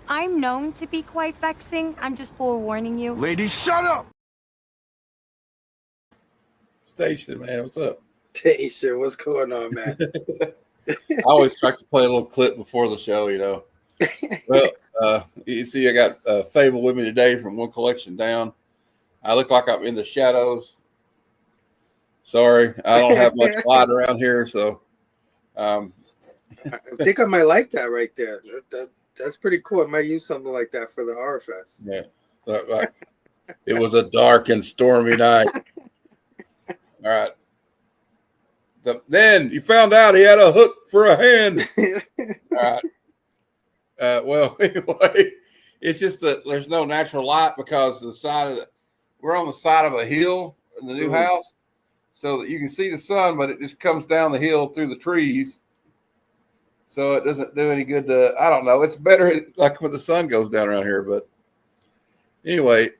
I'm known to be quite vexing. I'm just forewarning you. Lady, shut up! Station, man, what's up? Station, what's going on, man? I always try to play a little clip before the show, you know. Well, you see, I got Fable with me today from One Collection Down. I look like I'm in the shadows. Sorry, I don't have much light around here, so. I think I might like that right there. That's pretty cool. I might use something like that for the Horror Fest. Yeah, it was a dark and stormy night. All right. Then you found out he had a hook for a hand. All right. Well, anyway, it's just that there's no natural light because we're on the side of a hill in the new house, so that you can see the sun, but it just comes down the hill through the trees. So it doesn't do any good to, I don't know. It's better like when the sun goes down around here. But anyway,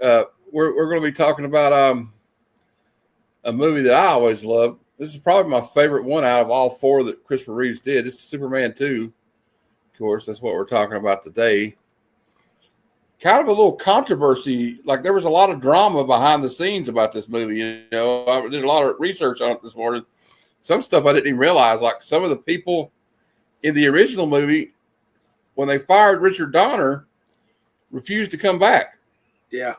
we're going to be talking about a movie that I always loved. This is probably my favorite one out of all four that Christopher Reeves did. This is Superman 2. Of course, that's what we're talking about today. Kind of a little controversy. Like there was a lot of drama behind the scenes about this movie. You know, I did a lot of research on it this morning. Some stuff I didn't even realize. Like some of the people in the original movie, when they fired Richard Donner, refused to come back. Yeah.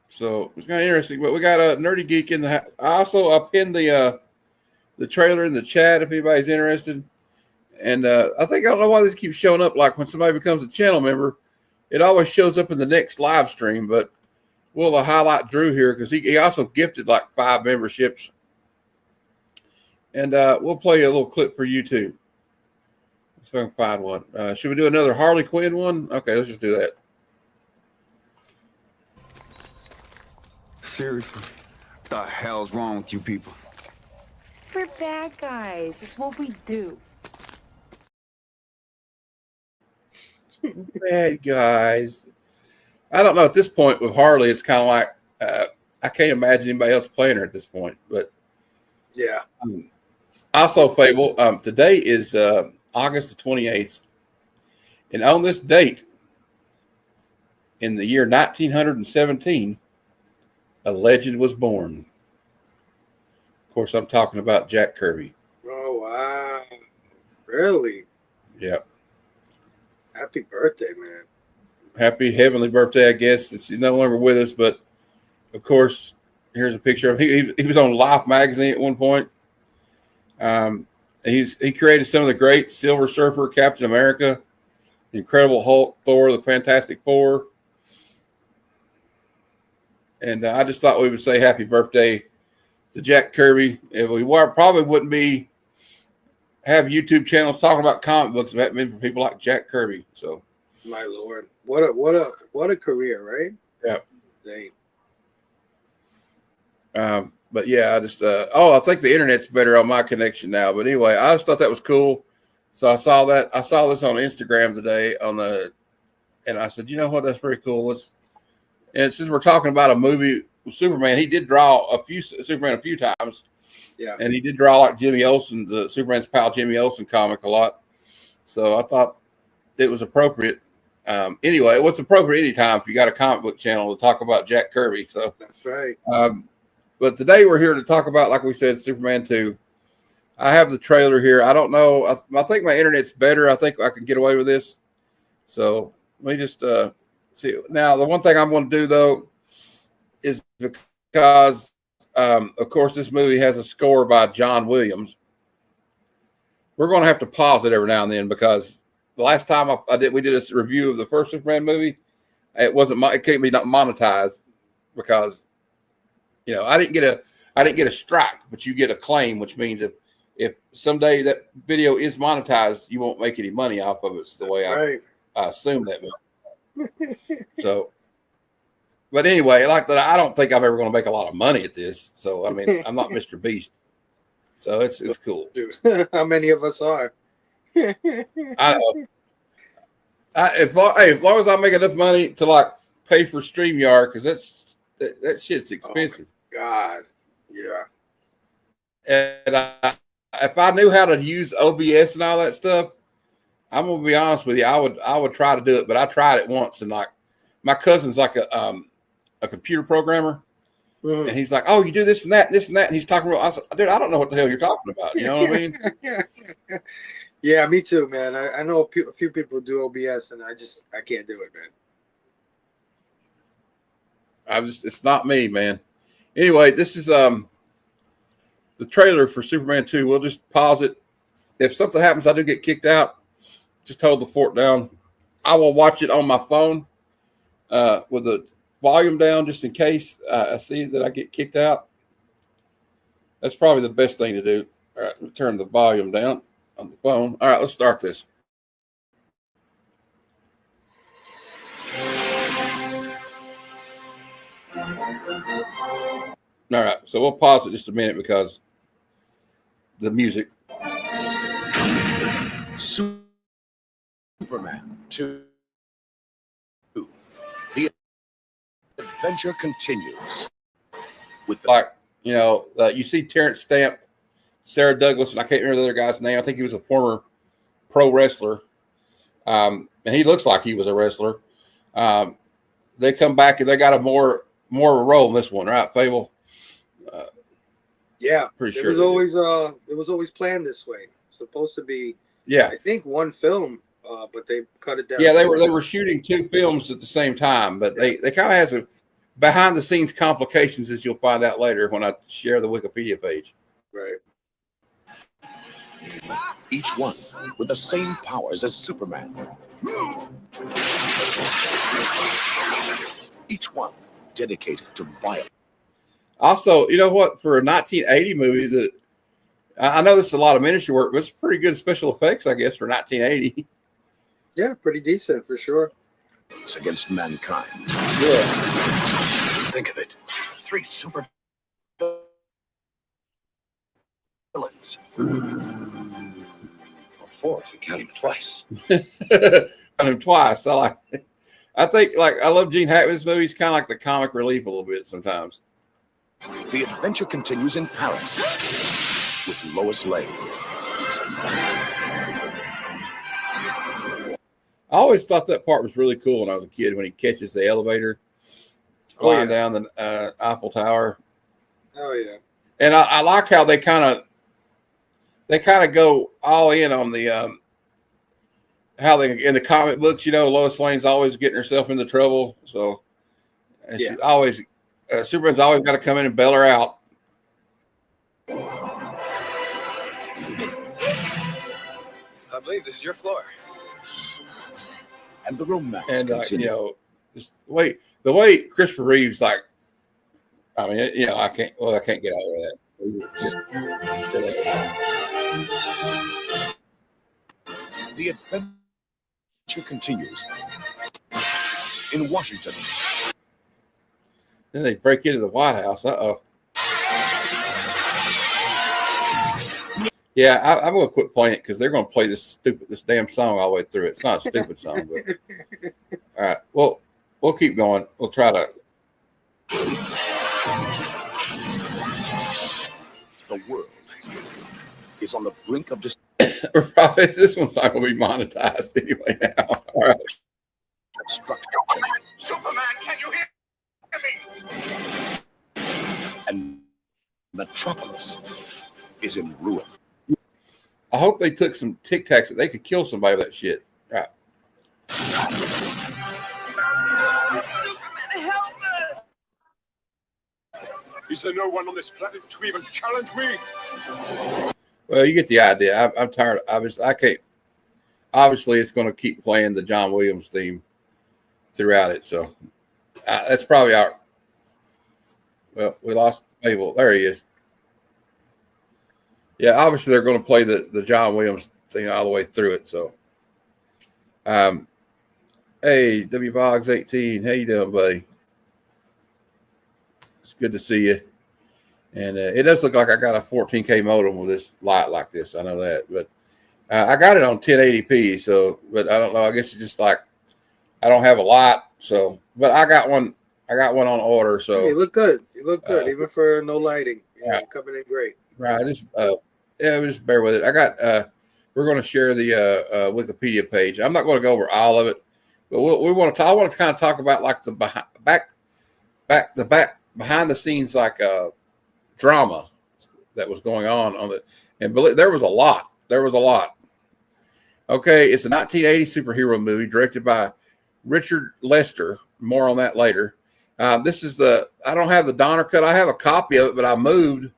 So it's kind of interesting. But we got a Nerdy Geek in the house. I pinned the trailer in the chat if anybody's interested. And I don't know why this keeps showing up. Like when somebody becomes a channel member, it always shows up in the next live stream. But we'll highlight Drew here because he also gifted like 5 memberships. And we'll play a little clip for you too. Let's see if I can find one. Should we do another Harley Quinn one? Okay, let's just do that. Seriously, what the hell's wrong with you people? We're bad guys. It's what we do. Bad guys. I don't know. At this point with Harley, it's kind of like I can't imagine anybody else playing her at this point. But yeah. Also, Fable, today is August the 28th. And on this date, in the year 1917, a legend was born. Of course, I'm talking about Jack Kirby. Oh, wow. Really? Yep. Happy birthday, man. Happy heavenly birthday, I guess. He's no longer with us, but of course, here's a picture of him. He was on Life magazine at one point. He created some of the great Silver Surfer, Captain America, the Incredible Hulk, Thor, the Fantastic Four. And I just thought we would say happy birthday to Jack Kirby. If we probably wouldn't have YouTube channels talking about comic books if it hadn't been for people like Jack Kirby. So, my Lord, what a career, right? Yeah. But yeah, I just I think the internet's better on my connection now. But anyway, I just thought that was cool. So I saw this on Instagram today and I said, you know what, that's pretty cool. And since we're talking about a movie with Superman, he did draw Superman a few times. Yeah. And he did draw like Jimmy Olsen, the Superman's pal Jimmy Olsen comic a lot. So I thought it was appropriate. Anyway, what's appropriate anytime if you got a comic book channel to talk about Jack Kirby. So that's right. But today we're here to talk about, like we said, Superman 2. I have the trailer here. I don't know. I think my internet's better. I think I can get away with this. So let me just see. Now, the one thing I'm going to do, though, is because, of course, this movie has a score by John Williams. We're going to have to pause it every now and then because the last time we did a review of the first Superman movie, it can't be not monetized because, you know, I didn't get a strike, but you get a claim, which means if someday that video is monetized, you won't make any money off of it. It's the way I assume that. So, but anyway, like that, I don't think I'm ever going to make a lot of money at this. So, I mean, I'm not Mr. Beast. So it's cool. How many of us are? I know. As long as I make enough money to like pay for StreamYard, because that shit's expensive. Oh God, yeah. And if I knew how to use OBS and all that stuff, I'm gonna be honest with you. I would try to do it, but I tried it once, and like my cousin's like a computer programmer, and he's like, "Oh, you do this and that, and he's talking about. I said, dude, I don't know what the hell you're talking about. You know what I mean? Yeah, me too, man. I know a few people do OBS, and I can't do it, man. It's not me, man. Anyway, this is the trailer for Superman 2. We'll just pause it. If something happens, I do get kicked out, just hold the fort down. I will watch it on my phone with the volume down just in case I see that I get kicked out. That's probably the best thing to do. All right, turn the volume down on the phone. All right, let's start this. All right, so we'll pause it just a minute because the music. Superman 2. The adventure continues. With You see Terrence stamp Sarah Douglas, and I can't remember the other guy's name. I think he was a former pro wrestler, and he looks like he was a wrestler. They come back and they got a more of a role in this one, right, Fable? Yeah, pretty sure it was always planned this way. It's supposed to be, I think, one film, but they cut it down. Yeah, they were shooting 2 films at the same time, but they kind of has a behind the scenes complications, as you'll find out later when I share the Wikipedia page. Right. Each one with the same powers as Superman. Each one dedicated to violence. Also, you know what? For a 1980 movie, I know this is a lot of miniature work, but it's pretty good special effects, I guess, for 1980. Yeah, pretty decent for sure. Against mankind. Yeah. Think of it. 3 super villains. Or 4 if you count him twice. Count him twice. I think I love Gene Hackman's movies, kind of like the comic relief a little bit sometimes. The adventure continues in Paris with Lois Lane. I always thought that part was really cool when I was a kid, when he catches the elevator flying down the Eiffel Tower. Oh yeah. And I like how they kind of go all in on the how they in the comic books. Lois Lane's always getting herself into trouble, so she's always Superman's always got to come in and bail her out. I believe this is your floor. And the romance And the way Christopher Reeves, I can't get over that. The adventure continues in Washington. Then they break into the White House. Yeah, I'm going to quit playing it because they're going to play this damn song all the way through. It's not a stupid song, but all right. Well, we'll keep going. We'll try to. The world is on the brink of this one's not going to be monetized anyway now. All right. destruction. Superman, can you hear me? And Metropolis is in ruin. I hope they took some Tic Tacs that they could kill somebody with that shit. All right. Superman, help us! Is there no one on this planet to even challenge me? Well, you get the idea. I'm tired. I can't. Obviously, it's going to keep playing the John Williams theme throughout it. So that's probably our. Well, we lost Abel. There he is. Yeah, obviously they're going to play the John Williams thing all the way through it. So, hey, W Boggs 18, how you doing, buddy? It's good to see you. And it does look like I got a 14K modem with this light like this. I know that, but I got it on 1080p. So, but I don't know. I guess it's just like I don't have a light. So, but I got one. I got one on order. So you look good. You look good, even for no lighting. Yeah, you're coming in great. Right. Just just bear with it. I got we're going to share the Wikipedia page. I'm not going to go over all of it, but we want to. I want to kind of talk about like the behind the scenes like drama that was going on the. And believe there was a lot. There was a lot. Okay, it's a 1980 superhero movie directed by Richard Lester. More on that later. This is I don't have the Donner cut. I have a copy of it, but I moved,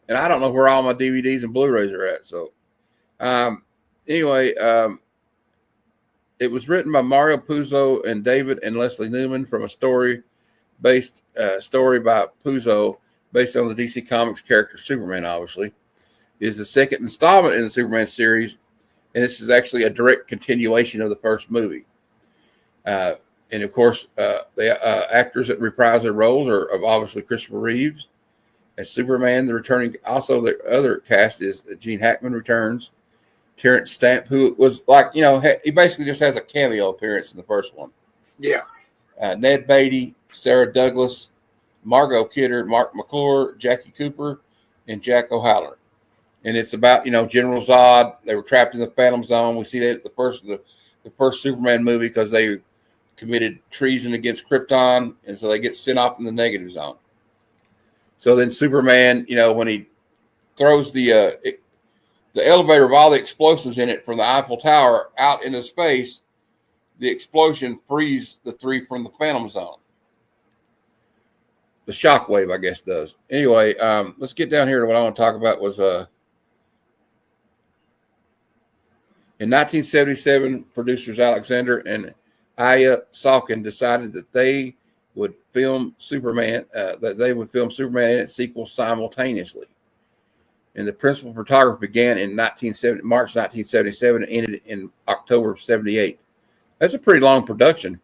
and I don't know where all my DVDs and Blu-rays are at. So, anyway, it was written by Mario Puzo and David and Leslie Newman from a story by Puzo based on the DC Comics character Superman. Obviously, it is the second installment in the Superman series, and this is actually a direct continuation of the first movie. And of course, the actors that reprise their roles are obviously Christopher Reeves as Superman. The other cast is Gene Hackman returns, Terrence Stamp, who was like, he basically just has a cameo appearance in the first one. Yeah. Ned Beatty, Sarah Douglas, Margot Kidder, Mark McClure, Jackie Cooper, and Jack O'Halloran. And it's about, General Zod. They were trapped in the Phantom Zone. We see that at the first Superman movie because they committed treason against Krypton, and so they get sent off in the negative zone. So then Superman, when he throws the elevator with all the explosives in it from the Eiffel Tower out into space, the explosion frees the three from the Phantom Zone. The shockwave, I guess, does. Anyway, let's get down here to what I want to talk about was in 1977, producers Alexander and Aya Salkin decided that they would film Superman, and its sequel simultaneously. And the principal photography began in March 1977 and ended in October of 78. That's a pretty long production.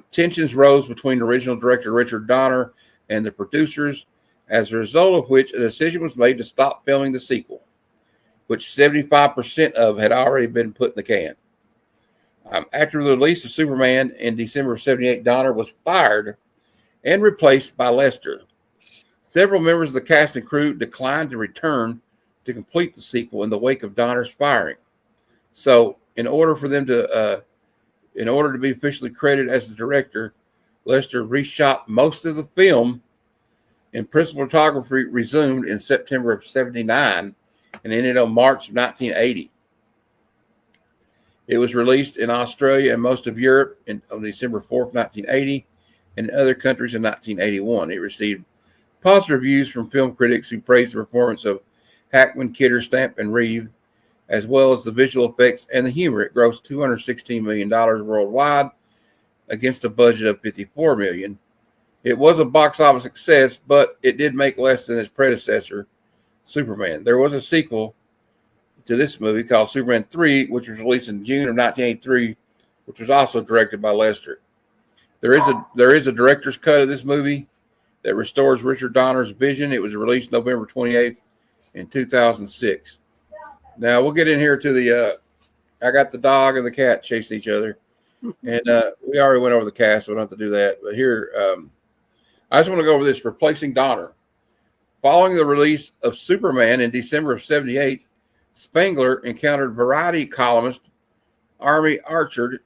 Tensions rose between original director Richard Donner and the producers, as a result of which a decision was made to stop filming the sequel, which 75% of had already been put in the can. After the release of Superman in December of 78, Donner was fired and replaced by Lester. Several members of the cast and crew declined to return to complete the sequel in the wake of Donner's firing. So, in order to be officially credited as the director, Lester reshot most of the film, and principal photography resumed in September of 79 and ended on March of 1980. It was released in Australia and most of Europe on December 4th, 1980, and in other countries in 1981. It received positive reviews from film critics who praised the performance of Hackman, Kidder, Stamp, and Reeves, as well as the visual effects and the humor. It grossed $216 million worldwide against a budget of $54 million. It was a box office success, but it did make less than its predecessor, Superman. There was a sequel to this movie called Superman 3, which was released in June of 1983, which was also directed by Lester. There is a director's cut of this movie that restores Richard Donner's vision. It was released November 28th in 2006. Now we'll get in here to I got the dog and the cat chasing each other, and we already went over the cast, so we don't have to do that. But here, I just want to go over this: replacing Donner. Following the release of Superman in December of 78, Spengler encountered Variety columnist Army Archer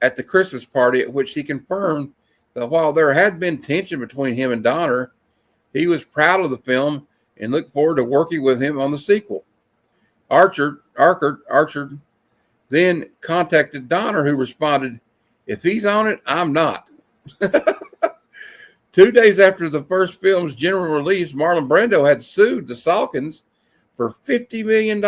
at the Christmas party, at which he confirmed that while there had been tension between him and Donner, he was proud of the film and looked forward to working with him on the sequel. Archer then contacted Donner, who responded, "If he's on it, I'm not." 2 days after the first film's general release, Marlon Brando had sued the Salkins for $50 million,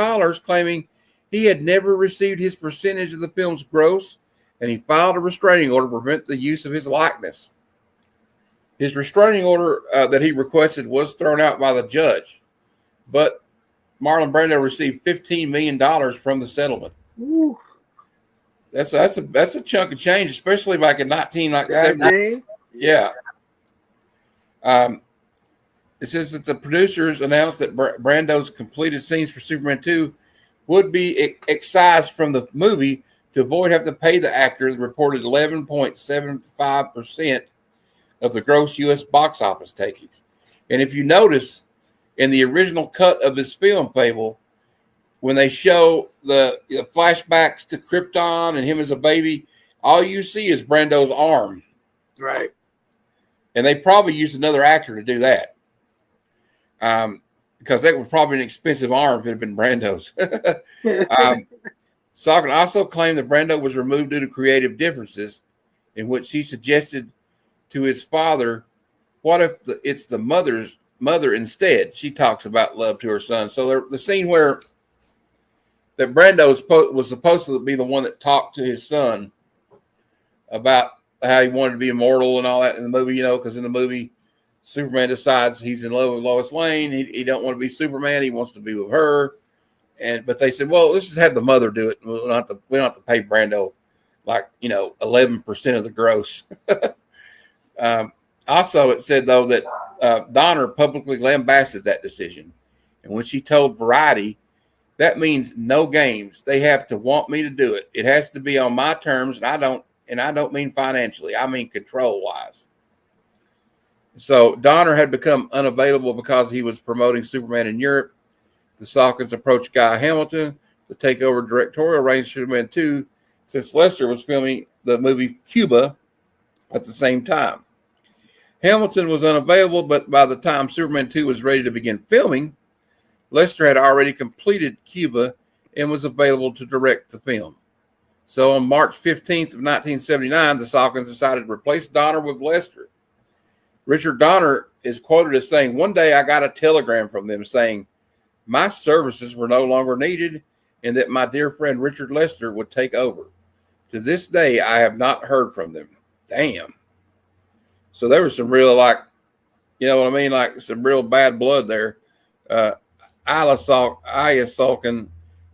claiming he had never received his percentage of the film's gross, and he filed a restraining order to prevent the use of his likeness. His restraining order that he requested was thrown out by the judge, but Marlon Brando received $15 million from the settlement. Ooh. That's a chunk of change, especially back in 1970. Yeah. It says that the producers announced that Brando's completed scenes for Superman 2 would be excised from the movie to avoid having to pay the actor the reported 11.75% of the gross U.S. box office takings. And if you notice, in the original cut of his film Fable, when they show the flashbacks to Krypton and him as a baby, all you see is Brando's arm. Right. And they probably used another actor to do that. Because that was probably an expensive arm if it had been Brando's. Salkin also claimed that Brando was removed due to creative differences, in which he suggested to his father, what if it's the mother instead? She talks about love to her son. So the scene where that Brando was supposed to be the one that talked to his son about how he wanted to be immortal and all that in the movie, because in the movie, Superman decides he's in love with Lois Lane. He don't want to be Superman. He wants to be with her. But they said, well, let's just have the mother do it. We don't have to pay Brando 11% of the gross. Also, it said, though, that Donner publicly lambasted that decision. And when she told Variety, that means no games. They have to want me to do it. It has to be on my terms, and I don't mean financially. I mean control-wise. So Donner had become unavailable because he was promoting Superman in Europe. The Salkins approached Guy Hamilton to take over directorial reins of Superman 2, since Lester was filming the movie Cuba at the same time. Hamilton was unavailable, but by the time Superman 2 was ready to begin filming, Lester had already completed Cuba and was available to direct the film. So on March 15th of 1979, the Salkins decided to replace Donner with Lester. Richard Donner is quoted as saying, "One day I got a telegram from them saying my services were no longer needed and that my dear friend Richard Lester would take over. To this day, I have not heard from them." Damn. So there was some real, some real bad blood there. Aya Salkin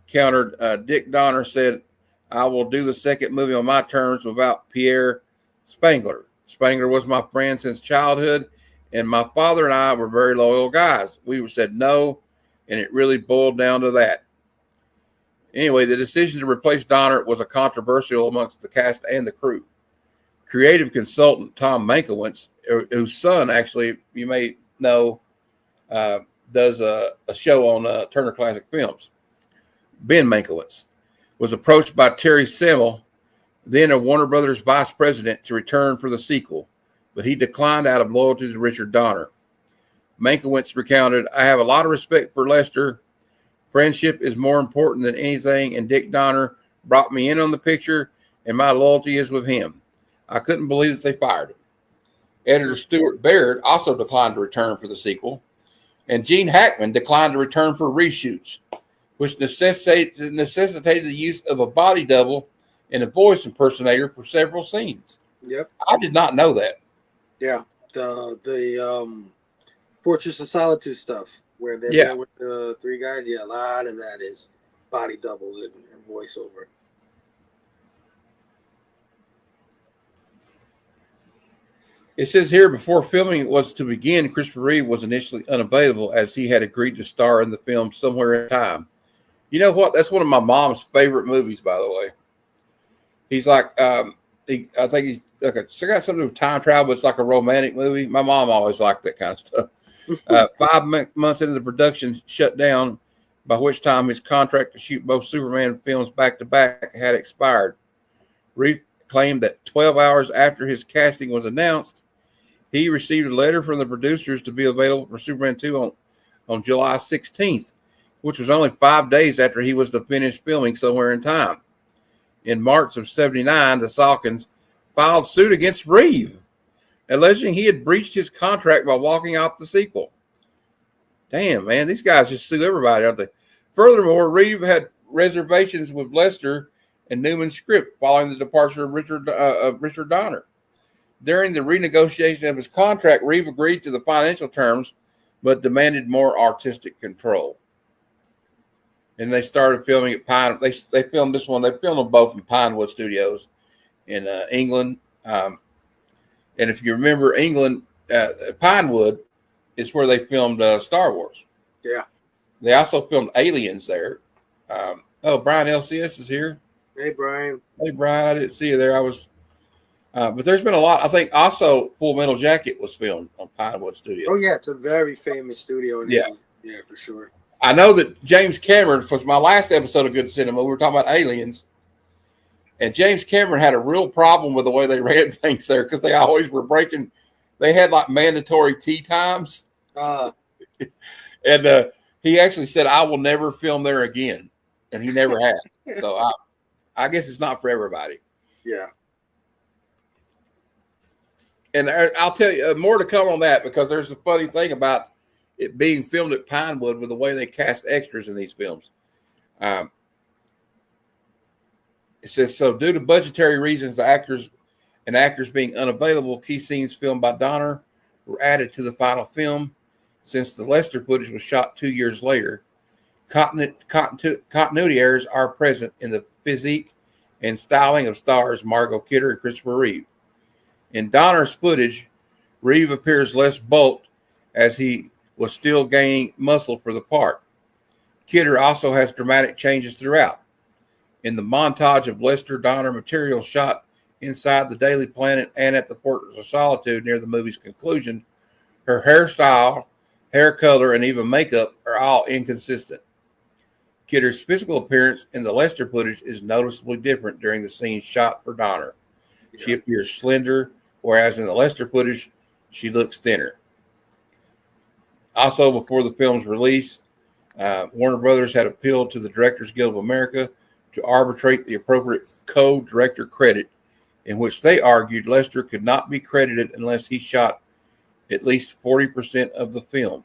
countered. Dick Donner said, "I will do the second movie on my terms without Pierre Spangler. Spangler was my friend since childhood, and my father and I were very loyal guys. We said no, and it really boiled down to that." Anyway, the decision to replace Donner was a controversial amongst the cast and the crew. Creative consultant Tom Mankiewicz, whose son, actually, you may know, does a show on Turner Classic Films, Ben Mankiewicz, was approached by Terry Semel, then a Warner Brothers vice president, to return for the sequel, but he declined out of loyalty to Richard Donner. Mankiewicz recounted, "I have a lot of respect for Lester. Friendship is more important than anything, and Dick Donner brought me in on the picture, and my loyalty is with him. I couldn't believe that they fired him." Editor Stuart Baird also declined to return for the sequel, and Gene Hackman declined to return for reshoots, which necessitated the use of a body double and a voice impersonator for several scenes. Yep. I did not know that. Yeah. The Fortress of Solitude stuff where they're there with the three guys. Yeah, a lot of that is body doubles and voiceover. It says here, before filming was to begin, Christopher Reeve was initially unavailable as he had agreed to star in the film Somewhere in Time. You know what? That's one of my mom's favorite movies, by the way. He's like, I think he's it's got something with time travel. It's like a romantic movie. My mom always liked that kind of stuff. 5 months into the production shut down, by which time his contract to shoot both Superman films back to back had expired. Reeve claimed that 12 hours after his casting was announced, he received a letter from the producers to be available for Superman 2 on July 16th, which was only 5 days after he was to finish filming Somewhere in Time. In March of 79, the Salkins filed suit against Reeve, alleging he had breached his contract by walking out the sequel. Damn, man, these guys just sue everybody, aren't they? Furthermore, Reeve had reservations with Lester and Newman's script following the departure of Richard Donner. During the renegotiation of his contract, Reeve agreed to the financial terms, but demanded more artistic control. And they started filming at Pine. They filmed this one. They filmed them both in Pinewood Studios in England. And if you remember, England, Pinewood is where they filmed Star Wars. Yeah. They also filmed Aliens there. Brian LCS is here. Hey, Brian. Hey, Brian. I didn't see you there. I was, but there's been a lot. I think also Full Metal Jacket was filmed on Pinewood Studios. Oh yeah, it's a very famous studio. Yeah, for sure. I know that James Cameron, for my last episode of Good Cinema, we were talking about aliens, and James Cameron had a real problem with the way they ran things there because they always were breaking. They had like mandatory tea times, and he actually said, "I will never film there again," and he never had. So I guess it's not for everybody. Yeah. And I'll tell you more to come on that because there's a funny thing about it being filmed at Pinewood with the way they cast extras in these films. It says, so due to budgetary reasons, the actors being unavailable, key scenes filmed by Donner were added to the final film. Since the Lester footage was shot 2 years later, continuity errors are present in the physique and styling of stars Margot Kidder and Christopher Reeve. In Donner's footage, Reeve appears less bulked as he was still gaining muscle for the part. Kidder also has dramatic changes throughout. In the montage of Lester Donner material shot inside the Daily Planet and at the Fortress of Solitude near the movie's conclusion, her hairstyle, hair color, and even makeup are all inconsistent. Kidder's physical appearance in the Lester footage is noticeably different during the scenes shot for Donner. Yeah. She appears slender, whereas in the Lester footage, she looks thinner. Also, before the film's release, Warner Brothers had appealed to the Directors Guild of America to arbitrate the appropriate co-director credit, in which they argued Lester could not be credited unless he shot at least 40% of the film.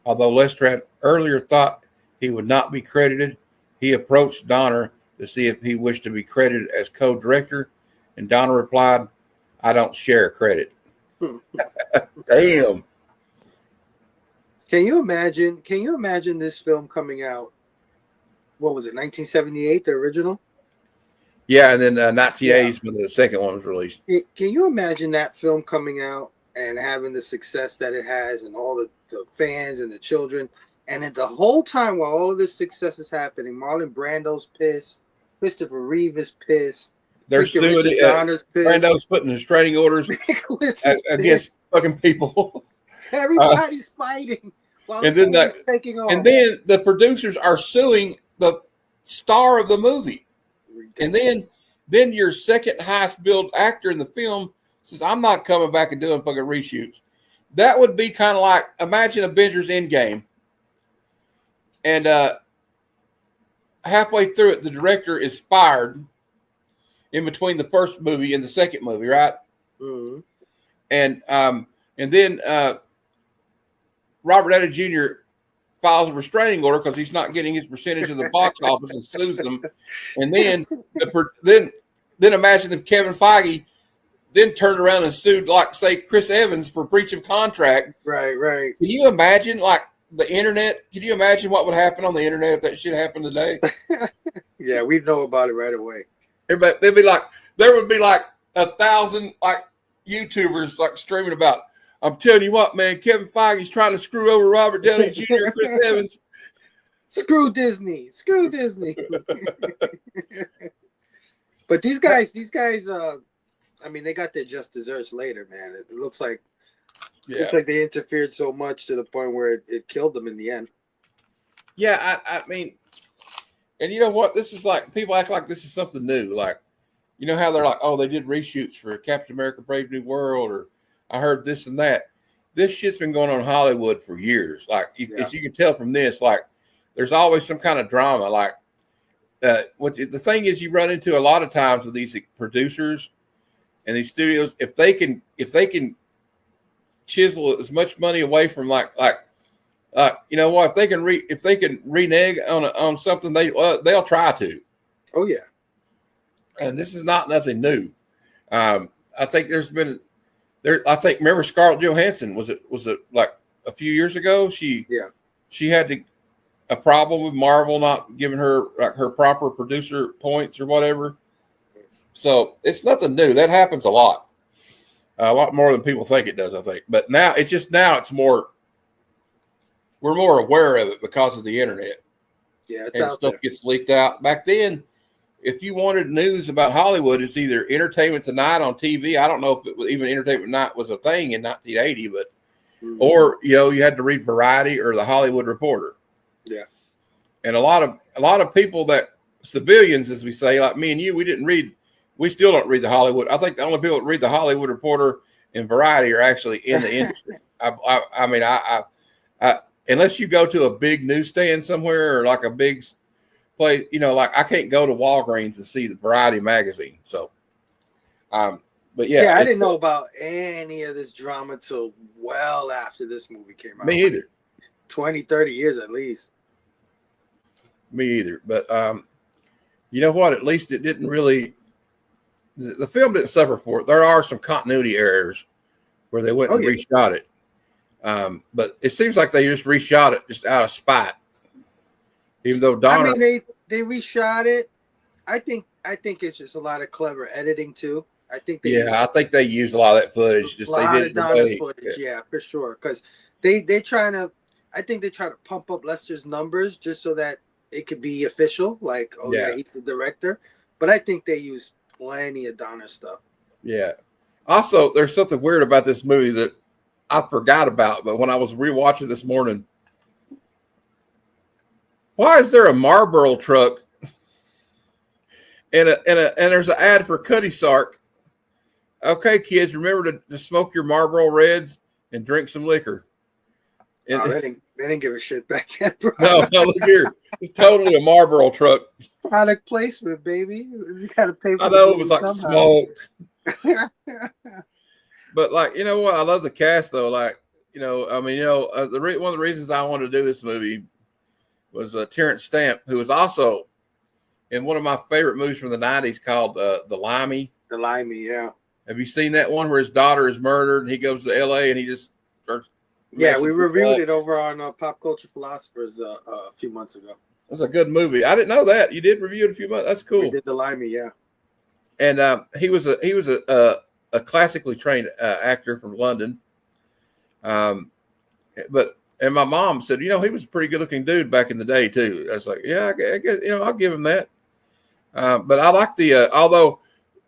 Although Lester had earlier thought he would not be credited, he approached Donner to see if he wished to be credited as co-director, and Donner replied, "I don't share credit." Damn. Can you imagine this film coming out? What was it, 1978, the original? Yeah, and then 1980s when the second one was released. Can you imagine that film coming out and having the success that it has and all the fans and the children? And then the whole time while all of this success is happening, Marlon Brando's pissed, Christopher Reeve is pissed. They're suing it. Brando's putting restraining orders against fucking people. Everybody's fighting. And then taking off. And then the producers are suing the star of the movie. And then your second highest billed actor in the film says, "I'm not coming back and doing fucking reshoots." That would be kind of like, imagine Avengers Endgame. And halfway through it, the director is fired in between the first movie and the second movie, right? Mm-hmm. And then Robert Downey Jr. files a restraining order because he's not getting his percentage of the box office and sues them. And then imagine if Kevin Feige then turned around and sued, like, say, Chris Evans for breach of contract. Right. Can you imagine, like, the internet? Can you imagine what would happen on the internet if that shit happened today? Yeah, we'd know about it right away. Everybody, there would be like 1,000 like YouTubers like streaming about, "I'm telling you what, man, Kevin Feige's trying to screw over Robert Downey Jr. and Chris Evans." Screw Disney. But these guys, I mean, they got their just desserts later, man. It looks like they interfered so much to the point where it killed them in the end. Yeah, I mean, and you know what? This is like, people act like this is something new. Like, you know how they're like, "Oh, they did reshoots for Captain America: Brave New World," or "I heard this and that." This shit's been going on in Hollywood for years. Like, as you can tell from this, like, there's always some kind of drama. Like, the thing is, you run into a lot of times with these producers and these studios, if they can chisel as much money away from you know what, if they can renege on something, they'll try to. Oh yeah. And this is not nothing new. I think remember Scarlett Johansson, was it like a few years ago? She had a problem with Marvel not giving her like her proper producer points or whatever. So it's nothing new. That happens a lot more than people think it does, I think. But now it's more, we're more aware of it because of the internet. Yeah, it's and out stuff there. Gets leaked out. Back then, if you wanted news about Hollywood, it's either Entertainment Tonight on TV. I don't know if even Entertainment Tonight was a thing in 1980, but or you had to read Variety or the Hollywood Reporter. Yeah. And a lot of people that civilians, as we say, like me and you, we still don't read the Hollywood. I think the only people that read the Hollywood Reporter and Variety are actually in the industry. I mean, unless you go to a big newsstand somewhere or like a big place, like I can't go to Walgreens and see the Variety magazine. So, but yeah, I didn't know about any of this drama till well after this movie came out. Me either. 20, 30 years at least. Me either. But you know what? At least it didn't really. The film didn't suffer for it. There are some continuity errors where they went and reshot it. But it seems like they just reshot it just out of spite. Even though Donner, I mean, they reshot it. I think it's just a lot of clever editing too. I think I think they used a lot of that footage. Just they did Donner's footage, for sure. Because they try to pump up Lester's numbers just so that it could be official. Like, he's the director. But I think they use plenty of Donner stuff. Yeah. Also, there's something weird about this movie that I forgot about, but when I was rewatching this morning, why is there a Marlboro truck and there's an ad for Cutty Sark? Okay, kids, remember to smoke your Marlboro Reds and drink some liquor. And, they didn't give a shit back then, bro. No, look here. It's totally a Marlboro truck. Product placement, baby. You got to pay for I know it was like smoke. But like, you know what? I love the cast though. Like, one of the reasons I wanted to do this movie was Terrence Stamp, who was also in one of my favorite movies from the 90s called The Limey. The Limey, yeah. Have you seen that one where his daughter is murdered and he goes to LA and he just starts? Yeah, we reviewed it over on Pop Culture Philosophers a few months ago. That's a good movie. I didn't know that. You did review it a few months. That's cool. We did The Limey, yeah. And he was a classically trained actor from London. But my mom said, he was a pretty good looking dude back in the day too. I was like, yeah, I guess, I'll give him that. But I like although,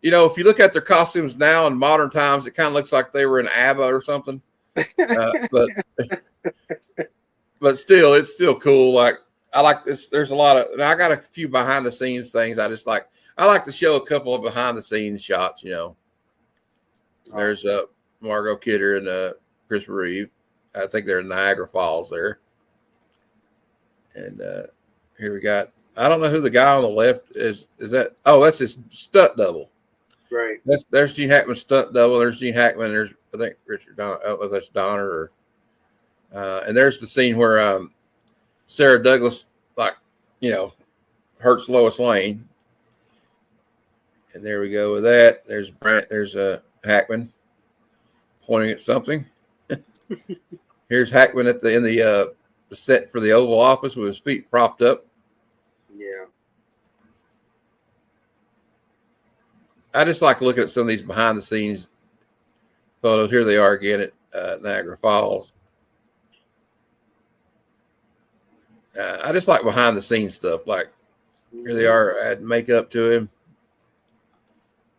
if you look at their costumes now in modern times, it kind of looks like they were in ABBA or something. But still, it's still cool. Like, I like this. There's a lot of, and I got a few behind the scenes things. I like to show a couple of behind the scenes shots, There's Margot Kidder and Christopher Reeve. I think they're in Niagara Falls there. And here we got, I don't know who the guy on the left is. Is that, that's his stunt double. Right. There's Gene Hackman's stunt double. There's Gene Hackman. There's, I think, Richard Donner. I don't know if that's Donner or, and there's the scene where Sarah Douglas, hurts Lois Lane. And there we go with that. There's Brent. There's Hackman pointing at something. Here's Hackman in the set for the Oval Office with his feet propped up. Yeah. I just like looking at some of these behind the scenes photos. Here they are again at Niagara Falls. I just like behind the scenes stuff. Like, here they are, add makeup to him.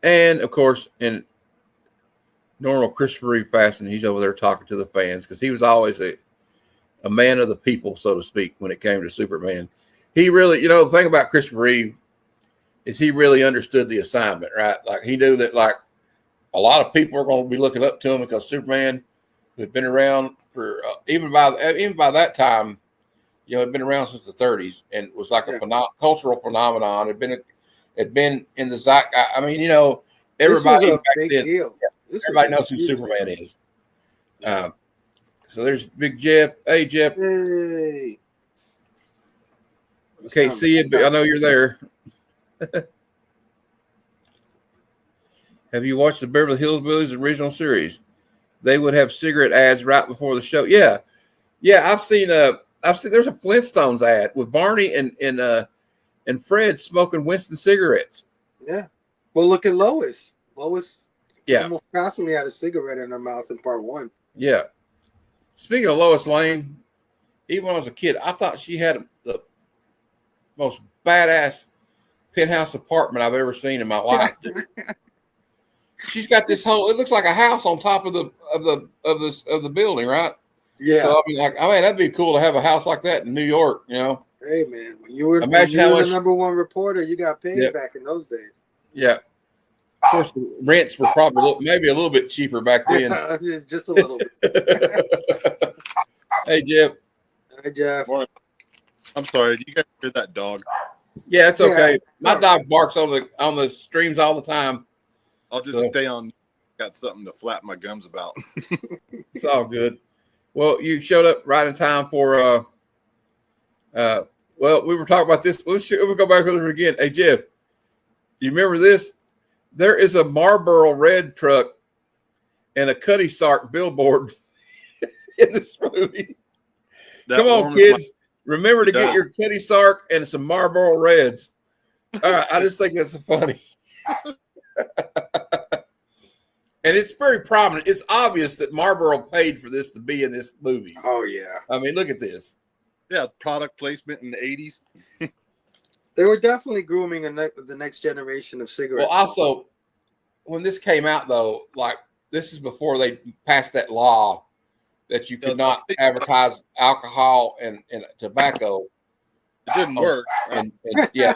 And of course, in normal Christopher Reeve fashion, he's over there talking to the fans because he was always a man of the people, so to speak, when it came to Superman. He really, the thing about Christopher Reeve is he really understood the assignment, right? Like, he knew that, like, a lot of people are going to be looking up to him because Superman had been around for even by that time, had been around since the 30s and was like a cultural phenomenon. Had been in the zeitgeist. I mean, everybody this was a back big then, deal. Everybody knows who Superman is. So there's Big Jeff. Hey, Jeff. Hey. Okay, see you, but I know you're there. Have you watched the Beverly Hills Bullies original series? They would have cigarette ads right before the show. Yeah. I've seen there's a Flintstones ad with Barney and Fred smoking Winston cigarettes. Yeah. Well, look at Lois. Lois almost constantly had a cigarette in her mouth in part 1. Yeah. Speaking of Lois Lane, even when I was a kid, I thought she had the most badass penthouse apartment I've ever seen in my life. She's got this whole, it looks like a house on top of the building, right? Yeah. So I mean, like, I mean, that'd be cool to have a house like that in New York. You know. Hey man, when you were Imagine when you how were much- the number one reporter, you got paid Yep. back in those days. Yeah. Of course, the rents were probably maybe a little bit cheaper back then. Just a little bit. Hey, Jeff. Hi, Jeff. Morning. I'm sorry. Do you guys hear that dog? Yeah, it's okay. Yeah, My sorry. dog barks on the streams all the time. I'll just So- stay on. Got something to flap my gums about. It's all good. Well, you showed up right in time for well, we were talking about this. We'll go back over it again. Hey, Jeff, you remember this? There is a Marlboro Red truck and a Cuddy Sark billboard in this movie. That Come on, warms kids. Remember to get does. your Cuddy Sark and some Marlboro Reds. All right, I just think that's funny. And it's very prominent. It's obvious that Marlboro paid for this to be in this movie. Oh yeah, I mean, look at this. Yeah, product placement in the 80s. they were definitely grooming the next generation of cigarettes. Well, also, when this came out, though, like this is before they passed that law that you could not advertise alcohol and tobacco. It didn't work. And yeah,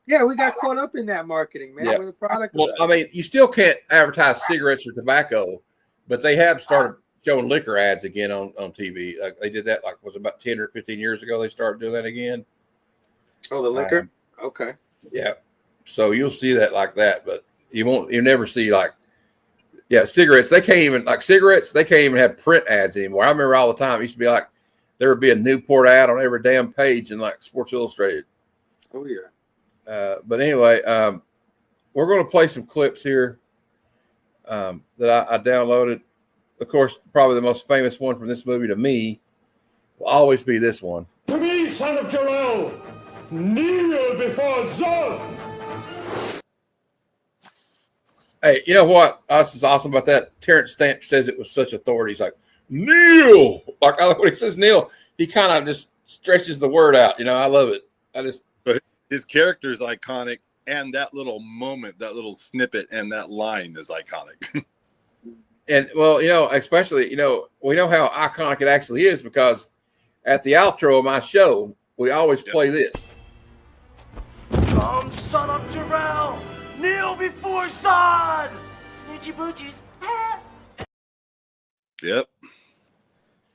yeah, we got caught up in that marketing, man, Yeah. with the product. well, I mean, you still can't advertise cigarettes or tobacco, but they have started showing liquor ads again on TV. Like they did that, like was about 10 or 15 years ago. They started doing that again. Oh, the liquor. Okay. Yeah, so you'll see that like that, but you never see like, yeah, cigarettes. They can't even have print ads anymore. I remember all the time. It used to be like there would be a Newport ad on every damn page in like Sports Illustrated. Oh yeah. But anyway, we're going to play some clips here that I downloaded. Of course, probably the most famous one from this movie to me will always be this one. To me, son of Jor-El, kneel before Zod. Hey, you know what? This is awesome about that. Terrence Stamp says it with such authority. He's like, Neil. Like when he says Neil, he kind of just stretches the word out. You know, I love it. His character is iconic, and that little moment, that little snippet, and that line is iconic. And well, you know, especially, you know, we know how iconic it actually is because at the outro of my show, we always play this. Come, son of Jor-El, kneel before Zod. Snoochie boochies. Yep.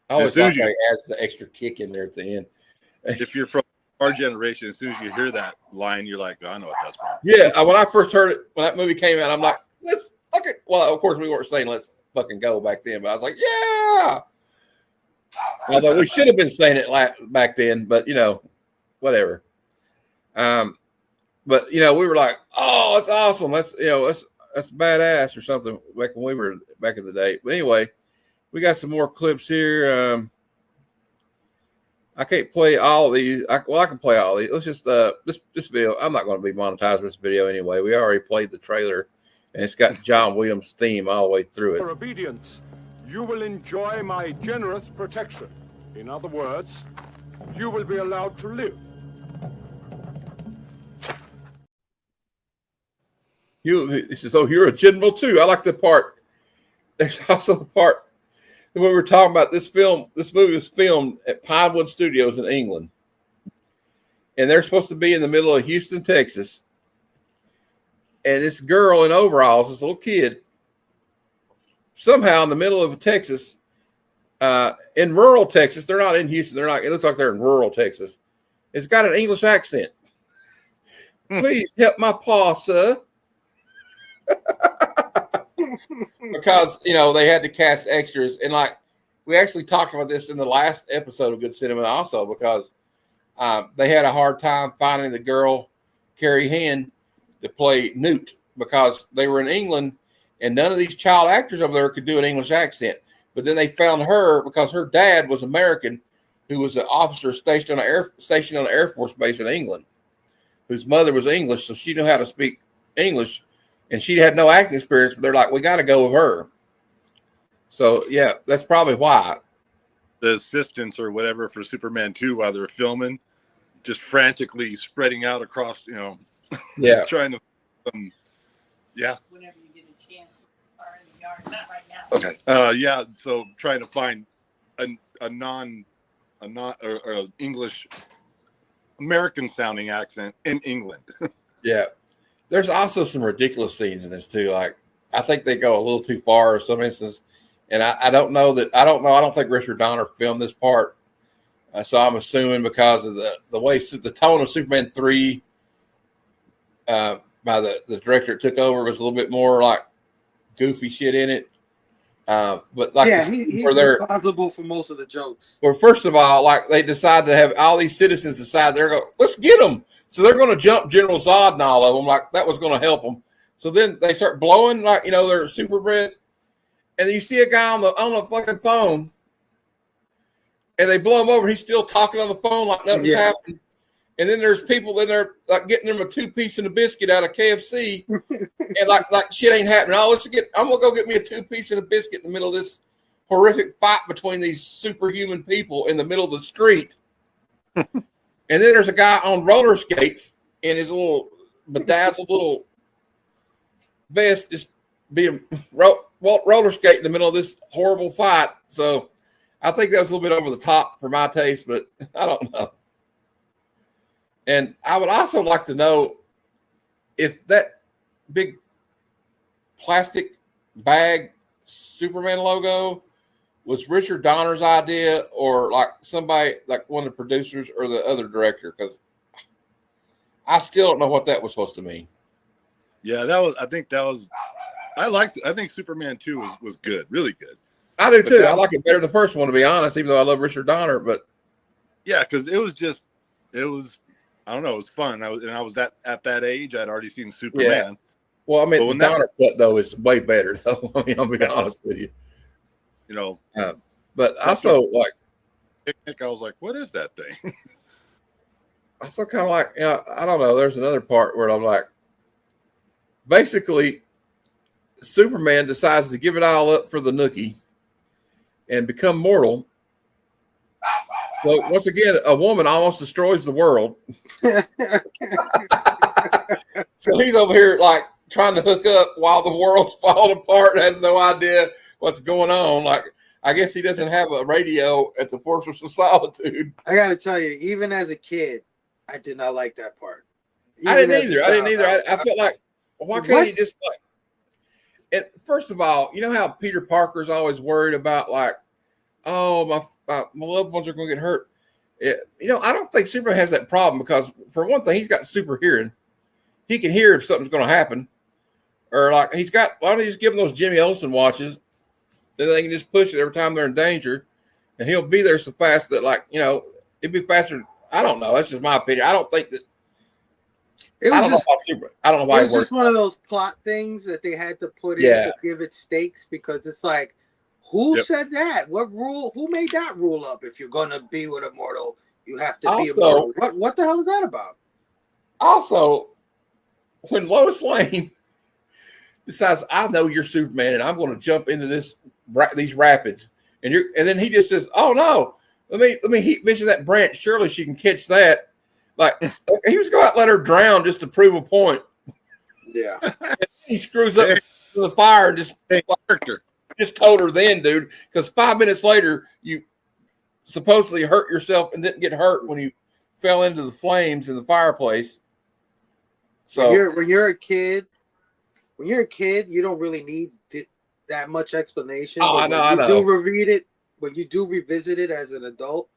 I always As soon like as you- how he adds the extra kick in there at the end. If you're from our generation, as soon as you hear that line, you're like, oh, I know what that's from. Yeah, when I first heard it, when that movie came out, I'm like, let's fucking. Well, of course, we weren't saying let's fucking go back then, but I was like, yeah. Although we should have been saying it back then, but you know, whatever. But you know, we were like, oh, that's awesome. That's that's badass or something back when we were back in the day. But anyway, we got some more clips here. I can't play all of these. I can play all of these. Let's just this video. I'm not going to be monetized with this video anyway. We already played the trailer, and it's got John Williams' theme all the way through it. For obedience, you will enjoy my generous protection. In other words, you will be allowed to live. He says, "Oh, you're a general too." I like the part. There's also the part when we were talking about this film. This movie was filmed at Pinewood Studios in England, and they're supposed to be in the middle of Houston, Texas. And this girl in overalls, this little kid, somehow in the middle of Texas, in rural Texas, they're not in Houston. They're not. It looks like they're in rural Texas. It's got an English accent. Please help my paw, sir. Because you know they had to cast extras, and like we actually talked about this in the last episode of Good Cinema, also because they had a hard time finding the girl Carrie Henn to play Newt because they were in England, and none of these child actors over there could do an English accent. But then they found her because her dad was American, who was an officer stationed on an Air Force base in England, whose mother was English, so she knew how to speak English. And she had no acting experience, but they're like, we got to go with her. So, yeah, that's probably why. The assistants or whatever for Superman 2 while they're filming, just frantically spreading out across, Yeah. trying to, yeah. Whenever you get a chance, or in the yard, not right now. Okay. Yeah. So trying to find a non or English American sounding accent in England. Yeah. There's also some ridiculous scenes in this too. Like I think they go a little too far in some instances. And I don't know. I don't think Richard Donner filmed this part. So I'm assuming because of the way the tone of Superman 3 by the director that took over was a little bit more like goofy shit in it. But like he's responsible for most of the jokes. Well, first of all, like they decide to have all these citizens decide they're going, let's get them. So they're going to jump General Zod and all of them. Like that was going to help them. So then they start blowing like their super breath, and then you see a guy on the fucking phone, and they blow him over. He's still talking on the phone like nothing's happening. And then there's people in there like getting them a 2-piece and a biscuit out of KFC, and like shit ain't happening. I'm gonna go get me a 2-piece and a biscuit in the middle of this horrific fight between these superhuman people in the middle of the street. And then there's a guy on roller skates in his little bedazzled little vest, just being roller skate in the middle of this horrible fight. So I think that was a little bit over the top for my taste, but I don't know. And I would also like to know if that big plastic bag Superman logo was Richard Donner's idea or like somebody like one of the producers or the other director, because I still don't know what that was supposed to mean. Yeah, I think Superman 2 was good, really good. I do too. I like it better than the first one, to be honest, even though I love Richard Donner. But yeah, because it was I don't know, it was fun. I was at that age. I'd already seen Superman. Yeah. Well, I mean, the Donner cut though is way better. Though I mean, I'll be honest with you. But also like picnic, I was like, what is that thing? I still kind of like, I don't know. There's another part where I'm like, basically, Superman decides to give it all up for the Nookie and become mortal. So once again, a woman almost destroys the world. So he's over here like trying to hook up while the world's falling apart and has no idea what's going on. Like, I guess he doesn't have a radio at the Fortress of Solitude. I got to tell you, even as a kid, I did not like that part. I didn't either. I felt like, why can't he just like? And first of all, you know how Peter Parker's always worried about like, oh, my loved ones are going to get hurt. I don't think Superman has that problem because, for one thing, he's got super hearing. He can hear if something's going to happen. Or like why don't you just give them those Jimmy Olsen watches? Then they can just push it every time they're in danger. And he'll be there so fast that it'd be faster. I don't know. That's just my opinion. I don't think that. I don't know why it was just one of those plot things that they had to put in to give it stakes, because it's like, who said that? What rule? Who made that rule up? If you're gonna be with a mortal, you have to be a mortal. What the hell is that about? Also, when Lois Lane decides, I know you're Superman, and I'm going to jump into these rapids, and then he just says, "Oh no, let me mention that branch. Surely she can catch that." Like he was going to let her drown just to prove a point. Yeah, he screws up the fire and just told her then, dude. Because 5 minutes later, you supposedly hurt yourself and didn't get hurt when you fell into the flames in the fireplace. So when you're a kid, you don't really need that much explanation. Oh, I know. When you do revisit it as an adult,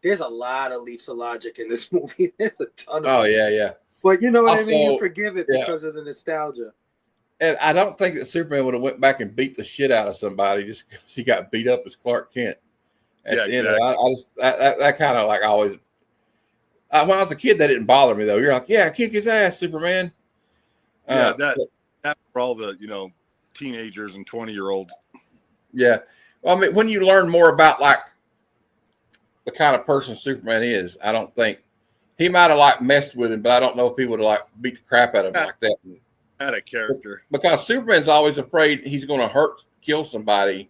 there's a lot of leaps of logic in this movie. There's a ton of. Oh yeah. But you know what I mean. You forgive it because of the nostalgia. And I don't think that Superman would have went back and beat the shit out of somebody just because he got beat up as Clark Kent. Exactly. That kind of like always. When I was a kid, that didn't bother me though. You're like, yeah, kick his ass, Superman. That for all the teenagers and 20-year-olds. Yeah, well, I mean, when you learn more about like the kind of person Superman is, I don't think he might have like messed with him, but I don't know if he would have like beat the crap out of him like that. Had a character, because Superman's always afraid he's going to kill somebody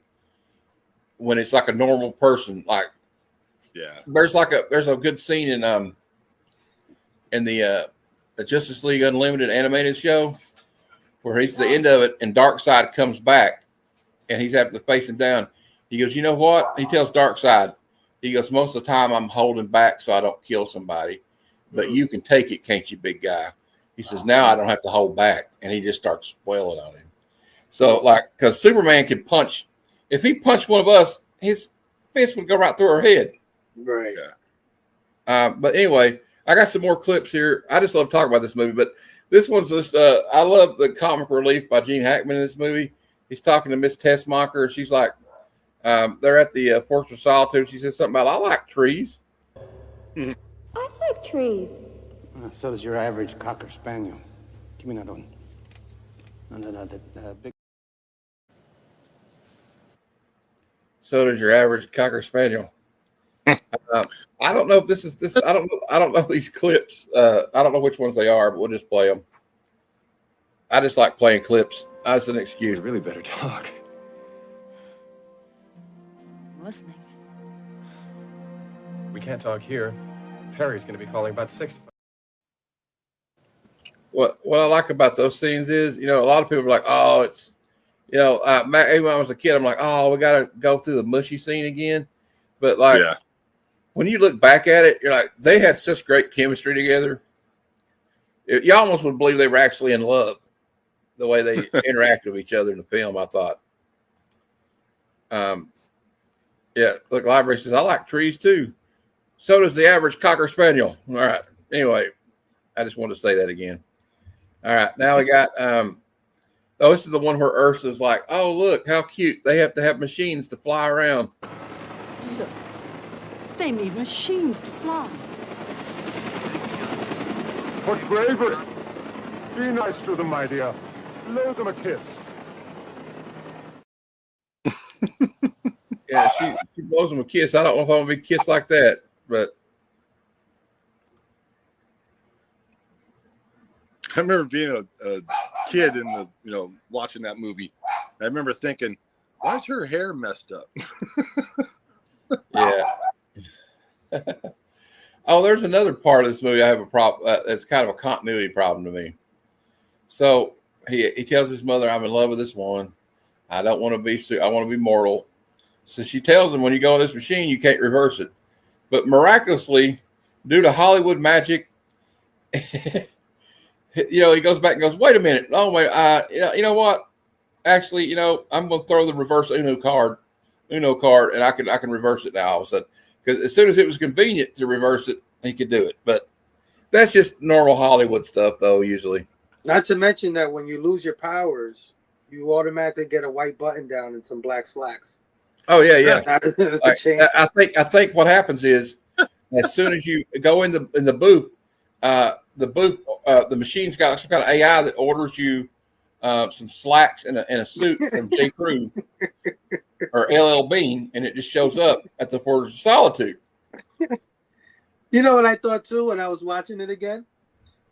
when it's like a normal person. Like, there's a good scene in the Justice League Unlimited animated show where he's the end of it and Darkseid comes back and he's having to face him down He goes, you know what? He tells Darkseid, he goes, most of the time I'm holding back so I don't kill somebody, but you can take it, can't you, big guy? He says, now I don't have to hold back. And he just starts wailing on him. So, like, because Superman can punch, if he punched one of us, his fist would go right through our head. Right. But anyway, I got some more clips here. I just love talking about this movie, but this one's just, I love the comic relief by Gene Hackman in this movie. He's talking to Miss Tessmacher. She's like, they're at the Fortress of Solitude. She says something about, I like trees. I like trees. So does your average Cocker Spaniel. Give me another one. No, big. So does your average Cocker Spaniel. I don't know if this is this. I don't know these clips. I don't know which ones they are, but we'll just play them. I just like playing clips. That's an excuse. You really better talk. I'm listening. We can't talk here. Perry's going to be calling about 65. What I like about those scenes is, a lot of people are like, oh, it's, when I was a kid, I'm like, oh, we got to go through the mushy scene again. But like, when you look back at it, you're like, they had such great chemistry together. You almost would believe they were actually in love, the way they interact with each other in the film, I thought. Look, Library says, I like trees too. So does the average Cocker Spaniel. All right. Anyway, I just wanted to say that again. All right. Now we got, this is the one where Ursa's like, oh, look, how cute. They have to have machines to fly around. Look, they need machines to fly. What bravery! Be nice to them, my dear. Blow them a kiss. Yeah, she blows him a kiss. I don't know if I want to be kissed like that, but I remember being a kid in the, watching that movie. I remember thinking, why is her hair messed up? Yeah. Oh, there's another part of this movie I have a problem. It's kind of a continuity problem to me. So he tells his mother, I'm in love with this woman. I don't want to be, I want to be mortal. So she tells him, when you go on this machine, you can't reverse it. But miraculously, due to Hollywood magic, he goes back and goes, wait a minute. Oh, wait, you know what? Actually, I'm going to throw the reverse Uno card, and I can reverse it now all of a sudden. Because as soon as it was convenient to reverse it, he could do it. But that's just normal Hollywood stuff, though, usually. Not to mention that when you lose your powers, you automatically get a white button down and some black slacks. Oh, yeah. I think what happens is, as soon as you go in the booth, the machine's got some kind of AI that orders you some slacks and a suit from J. Crew or LL Bean, and it just shows up at the Fortress of Solitude. You know what I thought too when I was watching it again?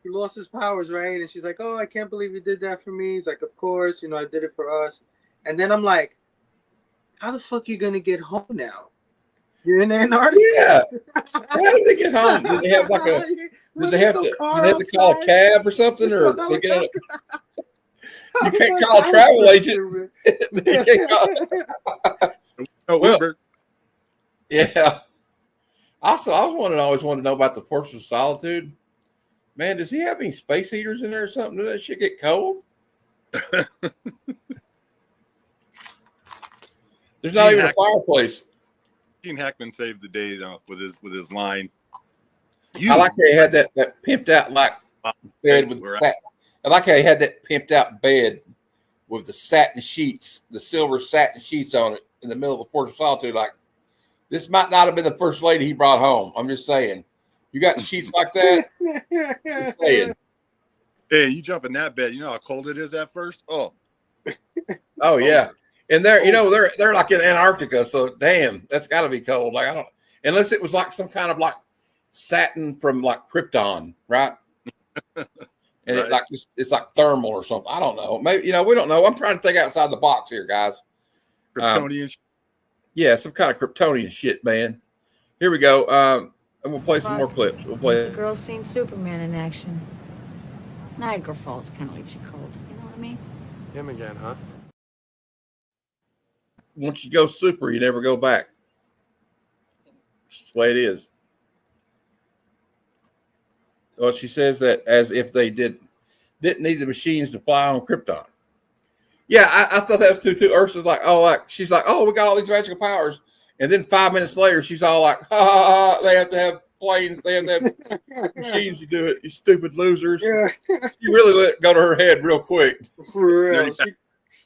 He lost his powers, right? And she's like, "Oh, I can't believe you did that for me." He's like, "Of course, I did it for us." And then I'm like, "How the fuck are you gonna get home now? You're in Antarctica." Yeah. How did they get home? Did they have Did they have to call a cab or something, or they get you can't call a travel agent. Uber. Yeah. Also, I always wanted to know about the Fortress of Solitude. Man, does he have any space heaters in there or something? Does that shit get cold? There's not even a fireplace. Gene Hackman saved the day with his line. I like how he had that pimped out bed with I like how he had that pimped out bed with the satin sheets, the silver satin sheets on it in the middle of the Fortress of Solitude. Like, this might not have been the first lady he brought home. I'm just saying. You got sheets like that? Just saying. Hey, you jump in that bed. You know how cold it is at first? Oh. Oh, yeah. And they're like in Antarctica, so damn, that's got to be cold. Like, I don't, unless it was like some kind of like satin from like Krypton, right? And right. It's like thermal or something. I don't know. Maybe we don't know. I'm trying to think outside the box here, guys. Kryptonian. Yeah, some kind of Kryptonian shit, man. Here we go. And we'll play some more clips. We'll play. The girl's seen Superman in action. Niagara Falls kind of leaves you cold. You know what I mean? Him again, huh? once you go super, you never go back. It's the way it is. Well, she says that as if they didn't need the machines to fly on Krypton. Yeah, I thought that was too. Ursula's like, she's like, oh, we got all these magical powers. And then 5 minutes later, she's all like, ha, ha, ha, they have to have planes. They have to have machines to do it, you stupid losers. Yeah. She really let it go to her head real quick. For real.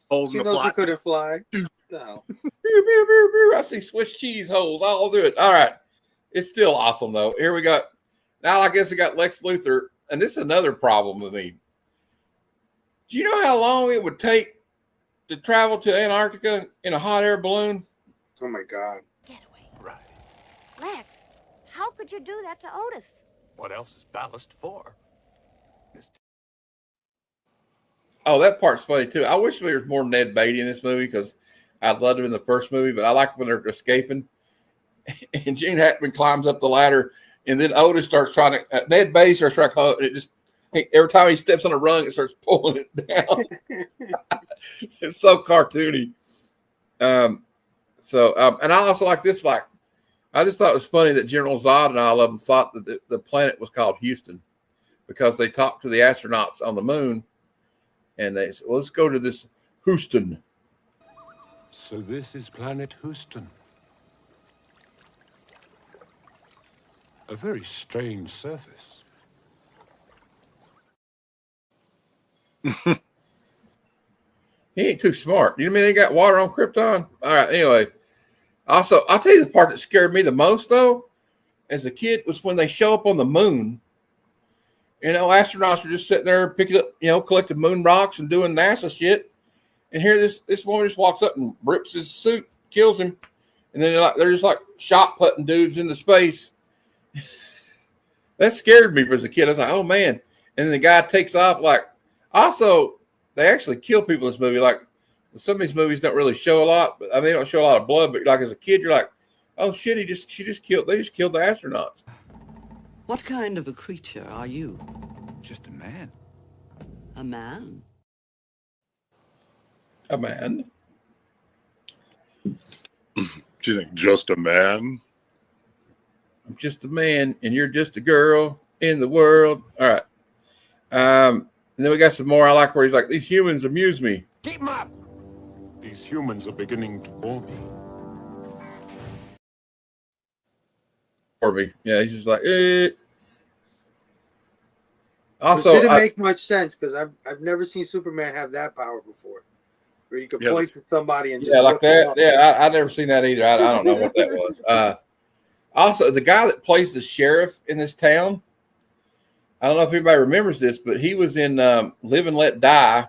Holes She in the knows she plot. couldn't fly. No. Pew, pew, pew, pew. I see Swiss cheese holes. I'll do it. All right. It's still awesome, though. Here we got, now I guess we got Lex Luthor. And this is another problem with me. Do you know how long it would take to travel to Antarctica in a hot air balloon? Oh, my God. Right. Lex, how could you do that to Otis? What else is ballast for? Oh, that part's funny, too. I wish there was more Ned Beatty in this movie because I loved him in the first movie, but I like when they're escaping. And Gene Hackman climbs up the ladder, and then Otis starts trying to, Ned Beatty starts trying to, and it just, every time he steps on a rung, it starts pulling it down. It's so cartoony. And I also like this, like, I just thought it was funny that General Zod and all of them thought that the planet was called Houston because they talked to the astronauts on the moon and they said, well, let's go to this Houston. So this is planet Houston. A very strange surface. He ain't too smart. You know what I mean? They got water on Krypton. All right. Anyway, also, I'll tell you the part that scared me the most, though, as a kid, was when they show up on the moon. You know, astronauts are just sitting there picking up, collecting moon rocks and doing NASA shit. And here this woman just walks up and rips his suit, kills him. And then they're just like shot putting dudes into space. That scared me as a kid. I was like, oh, man. And then the guy takes off. Like, also, they actually kill people in this movie. Like, some of these movies don't really show a lot, but I mean, they don't show a lot of blood. But like as a kid, you're like, oh shit, they just killed the astronauts. What kind of a creature are you? Just a man. A man? A man. She's like, just a man. I'm just a man, and you're just a girl in the world. All right. And then we got some more. I like where he's like, these humans amuse me. Keep them up! These humans are beginning to bore me. Yeah, he's just like, eh. Also, it didn't make much sense because I've never seen Superman have that power before, where you can point to somebody and just like that. Up. Yeah, I never seen that either. I don't know what that was. Also, the guy that plays the sheriff in this town, I don't know if anybody remembers this, but he was in Live and Let Die,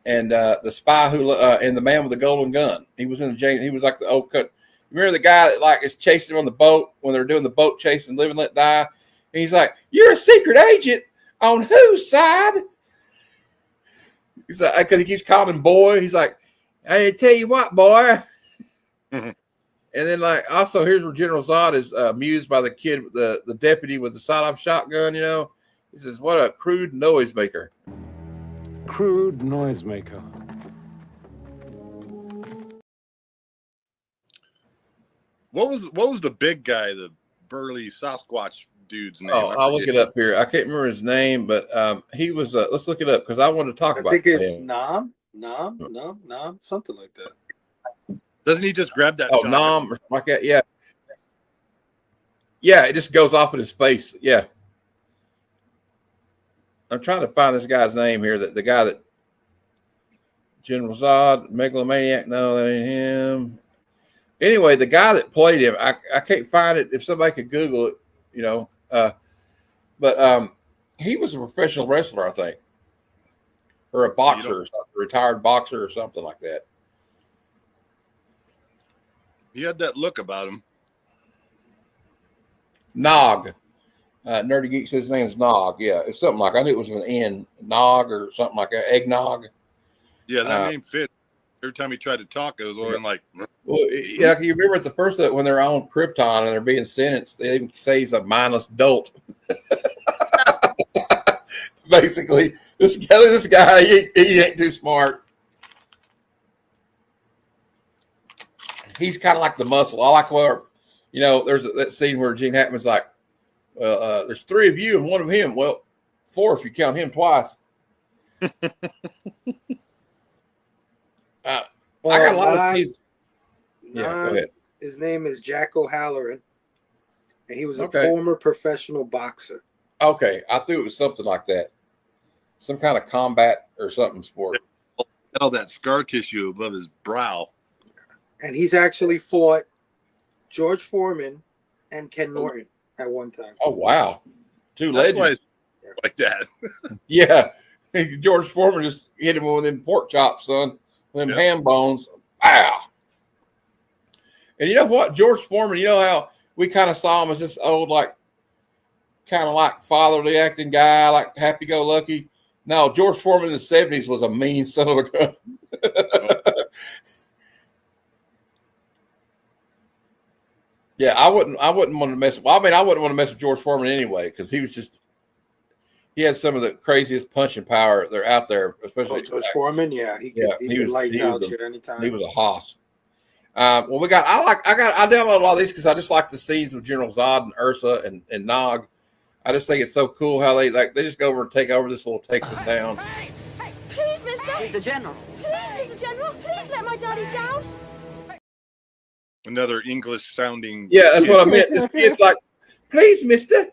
and the spy who and the man with the golden gun. He was in the jail. He was like the old cut. Remember the guy that like is chasing him on the boat when they're doing the boat chase and Live and Let Die? And he's like, "You're a secret agent on whose side?" He's like, because he keeps calling him boy. He's like, "Hey, tell you what, boy." And then, like, also here's where General Zod is amused by the kid, the deputy with the sawed-off shotgun. He says, "What a crude noisemaker." Crude noisemaker. What was the big guy, the burly Sasquatch dude's name? Oh, I'll look it up here. I can't remember his name, but he was. Let's look it up because I want to talk about. I think it's Nom, something like that. Doesn't he just grab that? Oh, Nom or like that? Yeah. Yeah, it just goes off in his face. Yeah. I'm trying to find this guy's name here. The guy that General Zod, megalomaniac. No, that ain't him. Anyway, the guy that played him, I can't find it. If somebody could Google it, but he was a professional wrestler, I think, or a boxer, or something, a retired boxer, or something like that. He had that look about him. Nog. Nerdy Geek says his name is Nog. Yeah, it's something like, I knew it was an N, Nog or something like that. Eggnog. Yeah, that name fit. Every time he tried to talk, it was always like. Well, yeah, you remember at the first when they're on Krypton and they're being sentenced, they even say he's a mindless dolt. Basically, this guy, he ain't too smart. he's kind of like the muscle. I like where, there's that scene where Gene Hackman's like, well, there's 3 of you and 1 of him. Well, 4 if you count him twice. I got a lot of scenes. Yeah, go ahead. His name is Jack O'Halloran, and he was a former professional boxer. Okay, I thought it was something like that. Some kind of combat or something sport. All that scar tissue above his brow. And he's actually fought George Foreman and Ken Norton at one time. Oh, wow. 2 legends. Like that. Yeah. George Foreman just hit him with them pork chops, son. With them ham bones. Wow. And you know what? George Foreman, you know how we kind of saw him as this old, kind of like fatherly acting guy, like happy-go-lucky. No, George Foreman in the 70s was a mean son of a gun. Yeah, I wouldn't want to mess. Well, I mean, I wouldn't want to mess with George Foreman anyway because he had some of the craziest punching power they're out there, especially George Foreman. Yeah, he could lights out you anytime. He was a hoss. Well, I downloaded a lot of these because I just like the scenes with General Zod and Ursa and Nog. I just think it's so cool how they just go over and take over this little Texas town. Hey, please, mister. He's the general. Please, Mr. General. Please let my daddy down. Another English sounding. Yeah, that's what I meant. This kid's like, please, mister,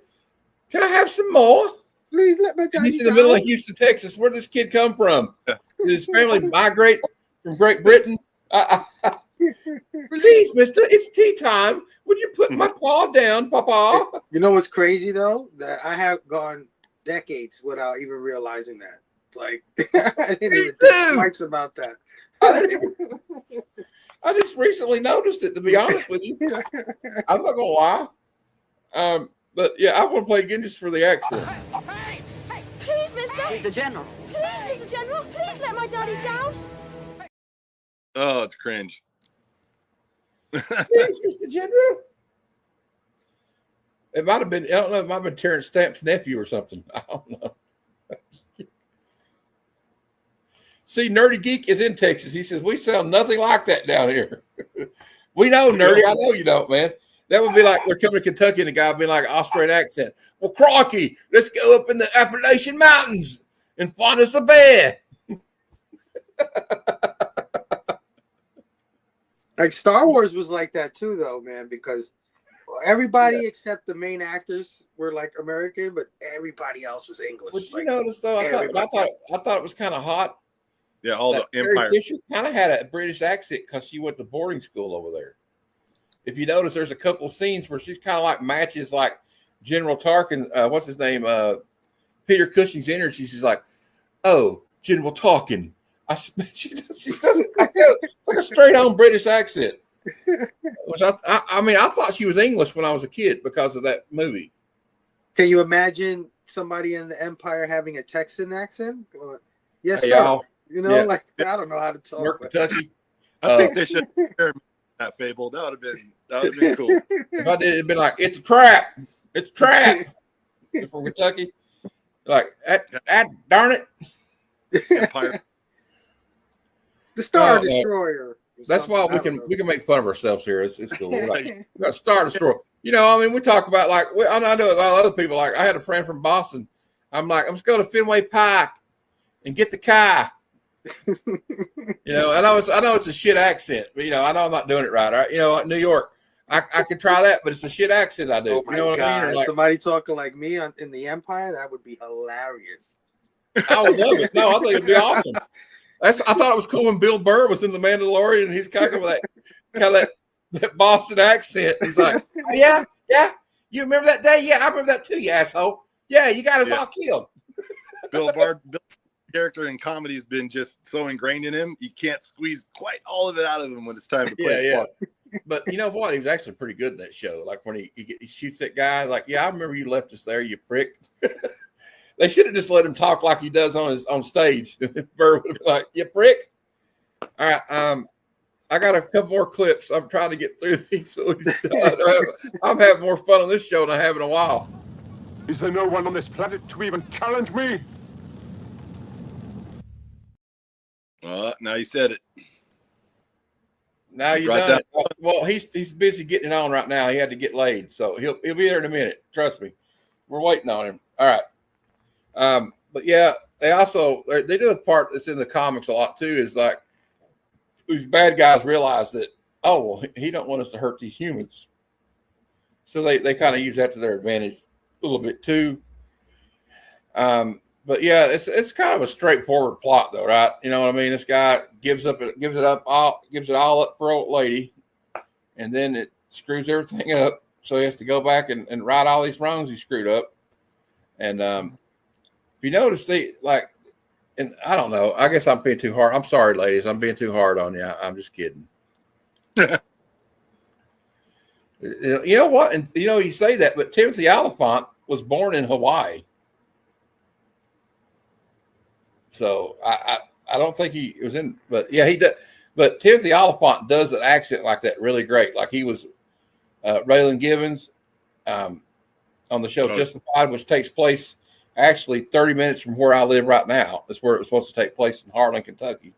can I have some more? Please let my daddy down. He's in the middle of Houston, Texas. Where'd this kid come from? Did his family migrate from Great Britain? Please, mister, it's tea time. Would you put my paw down, Papa? You know what's crazy, though? That I have gone decades without even realizing that. Like, I didn't even think twice about that. I just recently noticed it, to be honest with you. I'm not going to lie. But, yeah, I want to play again just for the accent. Hey, please, mister. He's the general. Please, Mr. General. Please let my daddy down. Oh, it's cringe. Please, Mr. General. It might have been, I don't know, it might have been Terrence Stamp's nephew or something. I don't know. See, Nerdy Geek is in Texas. He says, we sound nothing like that down here. We know, Nerdy. I know you don't, man. That would be like they're coming to Kentucky and the guy being like an Australian accent. Well, crocky, let's go up in the Appalachian Mountains and find us a bear. Like Star Wars was like that too, though, man, because everybody except the main actors were like American, but everybody else was English. But you notice though, I thought it was kind of hot. Yeah, all the Empire. Fisher kind of had a British accent because she went to boarding school over there. If you notice, there's a couple of scenes where she's kind of like matches like General Tarkin. What's his name? Peter Cushing's energy. She's like, "Oh, General Tarkin." She doesn't like a straight on British accent. Which I mean, I thought she was English when I was a kid because of that movie. Can you imagine somebody in the Empire having a Texan accent? Yes, hey, sir. y'all. You know, like I don't know how to talk. North Kentucky. I think they should that Fable. That would have been cool. If I did, it'd been like, it's a trap. It's a trap. From Kentucky. Like, darn it. Empire. The Star Destroyer. That's why we can make fun of ourselves here. It's cool. Like, Star Destroyer. You know, I mean, we talk about like I know a lot of other people. Like, I had a friend from Boston. I'm like, I'm just going to Fenway Park and get the car. You know, I know it's a shit accent, but you know, I know I'm not doing it right. Right? You know, like New York, I could try that, but it's a shit accent I do. Oh my you know what God. I mean? Like, somebody talking like me in the Empire, that would be hilarious. I would love it. No, I think it'd be awesome. I thought it was cool when Bill Burr was in The Mandalorian and he's kind of that Boston accent. He's like, yeah, you remember that day? Yeah, I remember that too, you asshole. Yeah, you got us all killed. Bill Burr's character in comedy has been just so ingrained in him, you can't squeeze quite all of it out of him when it's time to play. Yeah. But you know what? He was actually pretty good in that show. Like when he shoots that guy, like, yeah, I remember you left us there, you prick. They should have just let him talk like he does on stage. Burr would be like, you prick. All right. I got a couple more clips. I'm trying to get through these. I'm having more fun on this show than I have in a while. Is there no one on this planet to even challenge me? Now you said it. Now you Brought done it. Well, he's busy getting it on right now. He had to get laid, so he'll be there in a minute. Trust me, we're waiting on him. All right. But yeah, they do a part that's in the comics a lot too. Is like these bad guys realize that he don't want us to hurt these humans, so they kind of use that to their advantage a little bit too. But yeah, it's kind of a straightforward plot though, right? You know what I mean? This guy gives it all up for old lady, and then it screws everything up. So he has to go back and right all these wrongs he screwed up. And if you notice, and I don't know, I guess I'm being too hard. I'm sorry, ladies, I'm being too hard on you. I'm just kidding. You know what? And you say that, but Timothy Oliphant was born in Hawaii. So I don't think he was in, but yeah, he does. But Timothy Oliphant does an accent like that really great. Like he was Raylan Givens on the show Justified, which takes place actually 30 minutes from where I live right now. That's where it was supposed to take place, in Harlan, Kentucky.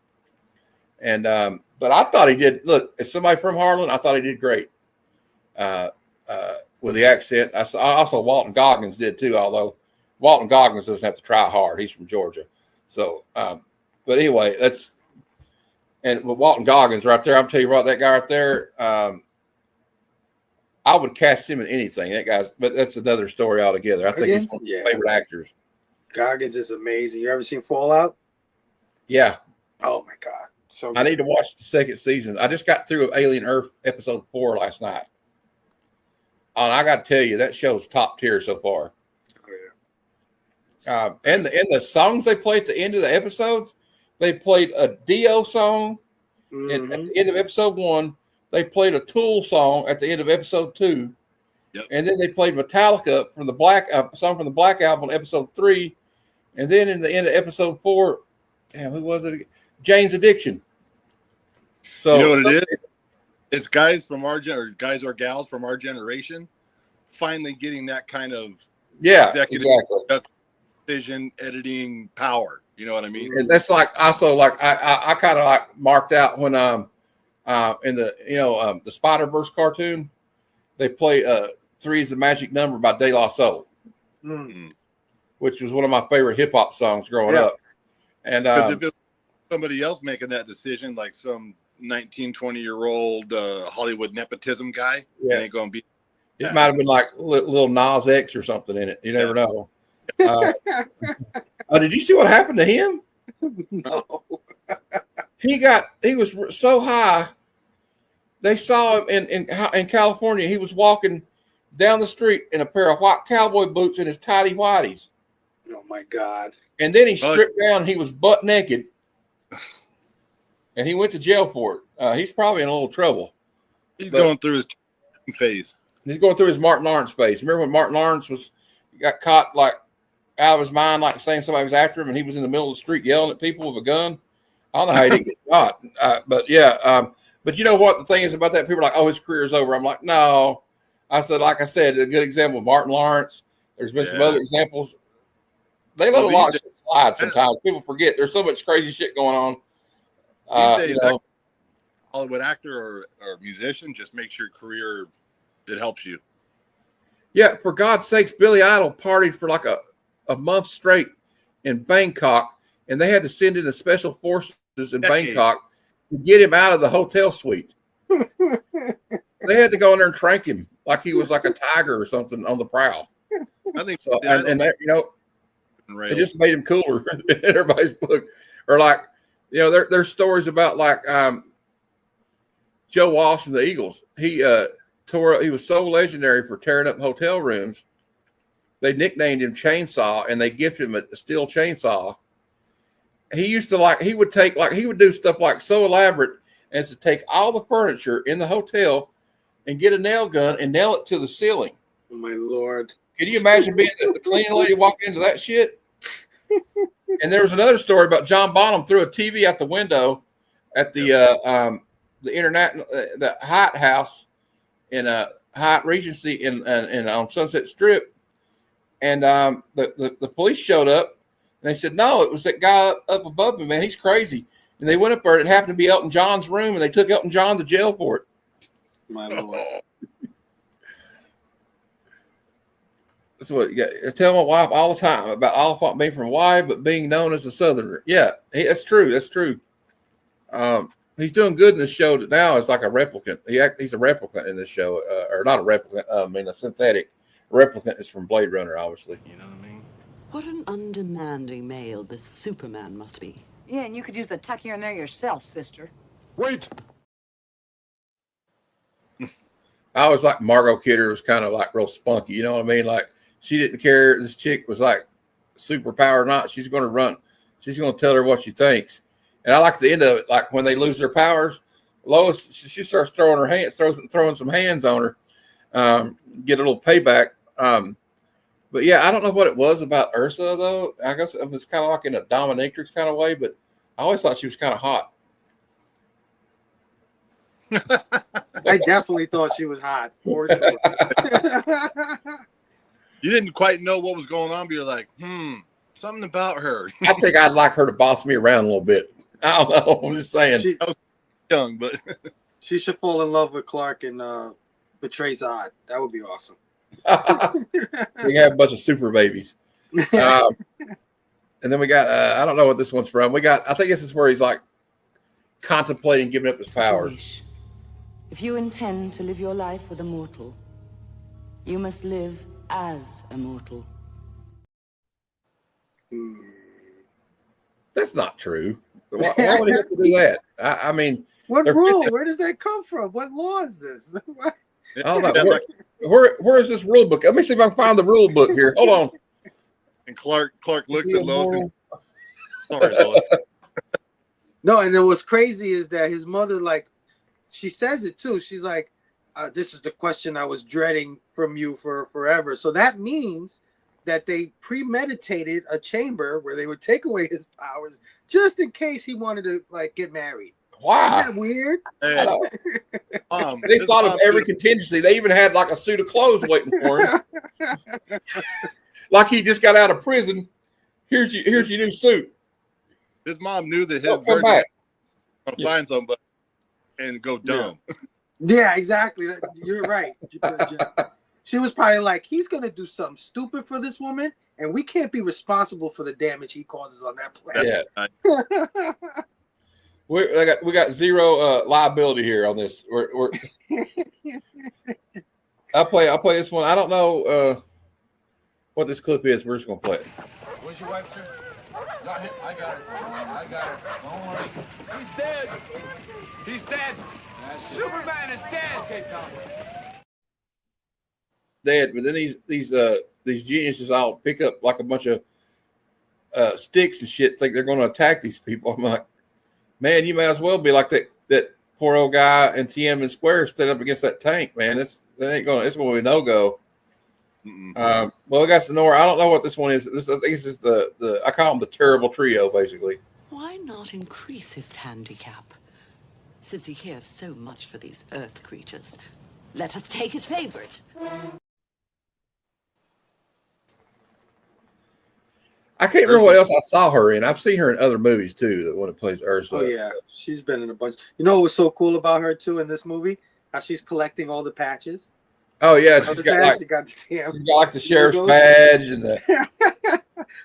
And but I thought he did. Look, as somebody from Harlan, I thought he did great with the accent. I also Walton Goggins did too, although Walton Goggins doesn't have to try hard. He's from Georgia. So, but anyway, with Walton Goggins right there, I'm telling you what, that guy right there, I would cast him in anything. That guy's, but that's another story altogether. I think he's one of my favorite actors. Goggins is amazing. You ever seen Fallout? Yeah. Oh my God. So good. I need to watch the second season. I just got through Alien Earth episode 4 last night. And I got to tell you, that show's top tier so far. And the songs they play at the end of the episodes, they played a Dio song at the end of episode 1. They played a Tool song at the end of episode 2, and then they played Metallica from the Black song from the Black Album in episode 3, and then in the end of episode 4, damn, who was it again? Jane's Addiction. So you know what it is? It's guys from our guys or gals from our generation finally getting that kind of executive vision, editing power. You know what I mean? And that's like also like I kind of like marked out when in the the Spider-Verse cartoon, they play 3 is the Magic Number by De La Soul, which was one of my favorite hip hop songs growing up. And because if it's somebody else making that decision, like some 19, 20-year-old Hollywood nepotism guy, it ain't gonna be. It might have been like little Nas X or something in it. You never know. Did you see what happened to him? No. He was so high. They saw him in California. He was walking down the street in a pair of white cowboy boots and his tidy whities. Oh my God. And then he stripped down and he was butt naked. And he went to jail for it. He's probably in a little trouble. He's going through his phase. He's going through his Martin Lawrence phase. Remember when Martin Lawrence got caught like out of his mind, like saying somebody was after him, and he was in the middle of the street yelling at people with a gun? I don't know how he didn't get caught. But yeah. But you know what the thing is about that? People are like, oh, his career's over. I'm like, no. Like I said, a good example of Martin Lawrence. There's been some other examples. They let a lot of shit slide sometimes. People forget there's so much crazy shit going on. These days, Hollywood actor or musician, just makes your career, it helps you. Yeah, for God's sakes, Billy Idol partied for like a month straight in Bangkok, and they had to send in the special forces in Bangkok to get him out of the hotel suite. They had to go in there and trank him like he was like a tiger or something on the prowl. I think so. And they, it just made him cooler in everybody's book. Or like, there's stories about like Joe Walsh and the Eagles. He was so legendary for tearing up hotel rooms. They nicknamed him Chainsaw, and they gifted him a steel chainsaw. He would do stuff like so elaborate as to take all the furniture in the hotel and get a nail gun and nail it to the ceiling. Oh my Lord. Can you imagine being the cleaning lady walking into that shit? And there was another story about John Bonham threw a TV out the window at the Hyatt House in Hyatt Regency in on Sunset Strip, and the police showed up and they said, no, it was that guy up above me, man, he's crazy. And they went up there. It happened to be Elton John's room, and they took Elton John to jail for it. My Lord. That's what you got. I tell my wife all the time about Oliphant being from Hawaii, but being known as a Southerner. Yeah, that's true. That's true. He's doing good in this show now. It's like a replicant. He's a replicant in this show, or not a replicant. I mean, a synthetic replicant is from Blade Runner, obviously. You know what I mean? What an undemanding male this Superman must be. Yeah, and you could use the tuck here and there yourself, sister. Wait! I always like Margot Kidder was kind of like real spunky. You know what I mean? Like she didn't care. This chick was like superpower or not. She's going to run. She's going to tell her what she thinks. And I like the end of it, like when they lose their powers, Lois, she starts throwing her hands, throwing some hands on her, get a little payback. But yeah, I don't know what it was about Ursa though. I guess it was kind of like in a dominatrix kind of way, but I always thought she was kind of hot. I definitely thought she was hot for sure. You didn't quite know what was going on, but you're like, something about her. I think I'd like her to boss me around a little bit. I don't know. I'm just saying. I was young, but she should fall in love with Clark and betray Zod. That would be awesome. We have a bunch of super babies. And then we got, I don't know what this one's from. I think this is where he's like contemplating giving up his powers. If you intend to live your life with a mortal, you must live as a mortal. That's not true. Why would he have to do that? I mean, what rule? Where does that come from? What law is this? I don't know. Where is this rule book? Let me see if I can find the rule book here. Hold on. And Clark looks at Lois. And, sorry, Lois. No, and what's crazy is that his mother, like, she says it too. She's like, "This is the question I was dreading from you for forever." So that means that they premeditated a chamber where they would take away his powers just in case he wanted to like get married. Wow. Isn't that weird? Hey, they thought of every contingency. They even had like a suit of clothes waiting for him. Like he just got out of prison. Here's your new suit. His mom knew that his virgin was gonna find somebody and go dumb. Yeah, exactly. You're right. She was probably like, he's going to do something stupid for this woman, and we can't be responsible for the damage he causes on that planet. Yeah. we got zero liability here on this. We're I'll play this one. I don't know what this clip is. We're just going to play it. Where's your wife, sir? I got her. Don't worry. He's dead. He's dead. Superman is dead. Okay, Tom. Dead, but then these geniuses all pick up like a bunch of sticks and shit, think they're going to attack these people. I'm like, man, you might as well be like that poor old guy in Tiananmen Square stood up against that tank, man. It's going to be no go. Well, we got Sonora. I don't know what this one is. I think this is the I call them the terrible trio, basically. Why not increase his handicap? Since he cares so much for these earth creatures, let us take his favorite. I can't remember what else I saw her in. I've seen her in other movies too. The one that plays Ursula. Oh yeah, she's been in a bunch. You know what was so cool about her too in this movie? How she's collecting all the patches. Oh yeah, she's got like the sheriff's badge and the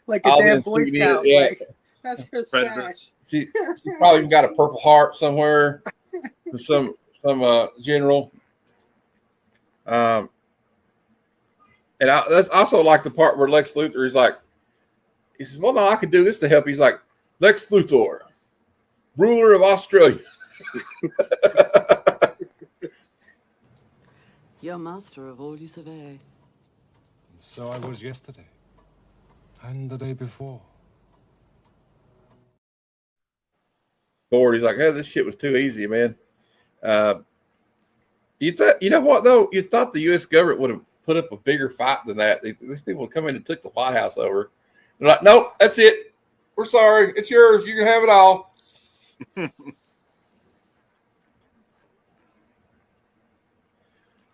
like a damn Boy Scout. Yeah. Like, that's her sash. She probably even got a Purple Heart somewhere from some general. And that's also like the part where Lex Luthor is like, he says, "Well, no, I could do this to help." He's like, "Lex Luthor, ruler of Australia." You're master of all you survey. So I was yesterday. And the day before. Bored. He's like, "Hey, this shit was too easy, man." You know what though? You thought the U.S. government would have put up a bigger fight than that. These people would come in and took the White House over. They're like, "Nope, that's it. We're sorry. It's yours. You can have it all."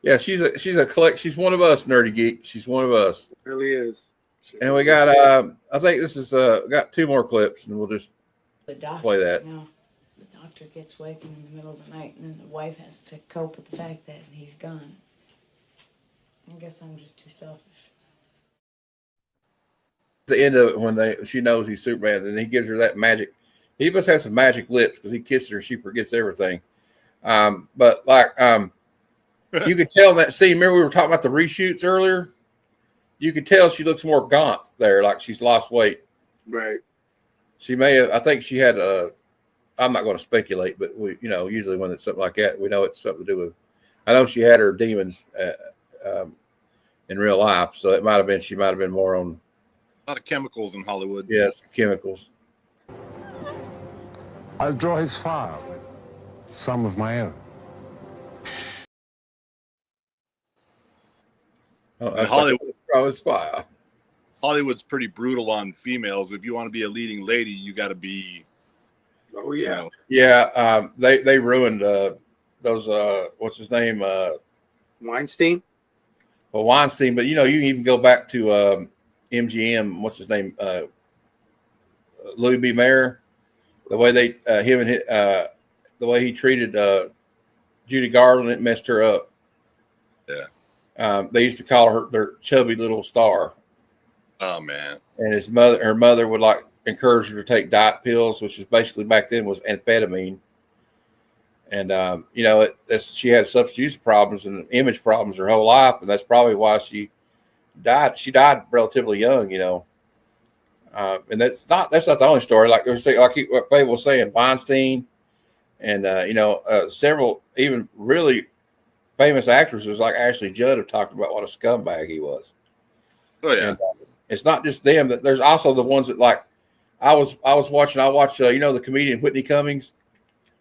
Yeah, she's one of us, nerdy geek. She's one of us. Really is. And we got I think this is got two more clips, and we'll just play that. No. the doctor gets waking in the middle of the night, and then the wife has to cope with the fact that he's gone. I guess I'm just too selfish. The end of it, when she knows he's Superman, and he gives her that magic. He must have some magic lips because he kisses her, she forgets everything. But like, you could tell in that scene. Remember, we were talking about the reshoots earlier. You could tell she looks more gaunt there, like she's lost weight. Right. She may have. I think she had a. I'm not going to speculate, but we, usually when it's something like that, we know it's something to do with. I know she had her demons in real life, so it might have been. She might have been more on. A lot of chemicals in Hollywood. Yes, chemicals. I'll draw his fire with some of my own. Hollywood's pretty brutal on females. If you want to be a leading lady, you got to be. Oh yeah, yeah. They ruined those. What's his name? Weinstein. Well, Weinstein, but you can even go back to MGM. What's his name? Louis B. Mayer. The way the way he treated Judy Garland, it messed her up. Yeah. They used to call her their chubby little star. Oh man. And her mother would like encourage her to take diet pills, which was basically back then was amphetamine. And she had substance use problems and image problems her whole life, and that's probably why she died. She died relatively young, and that's not the only story. Like what Faye was saying, Weinstein, and several even really famous actresses like Ashley Judd have talked about what a scumbag he was. Oh yeah. And, it's not just them. That there's also the ones that like I watched the comedian Whitney Cummings.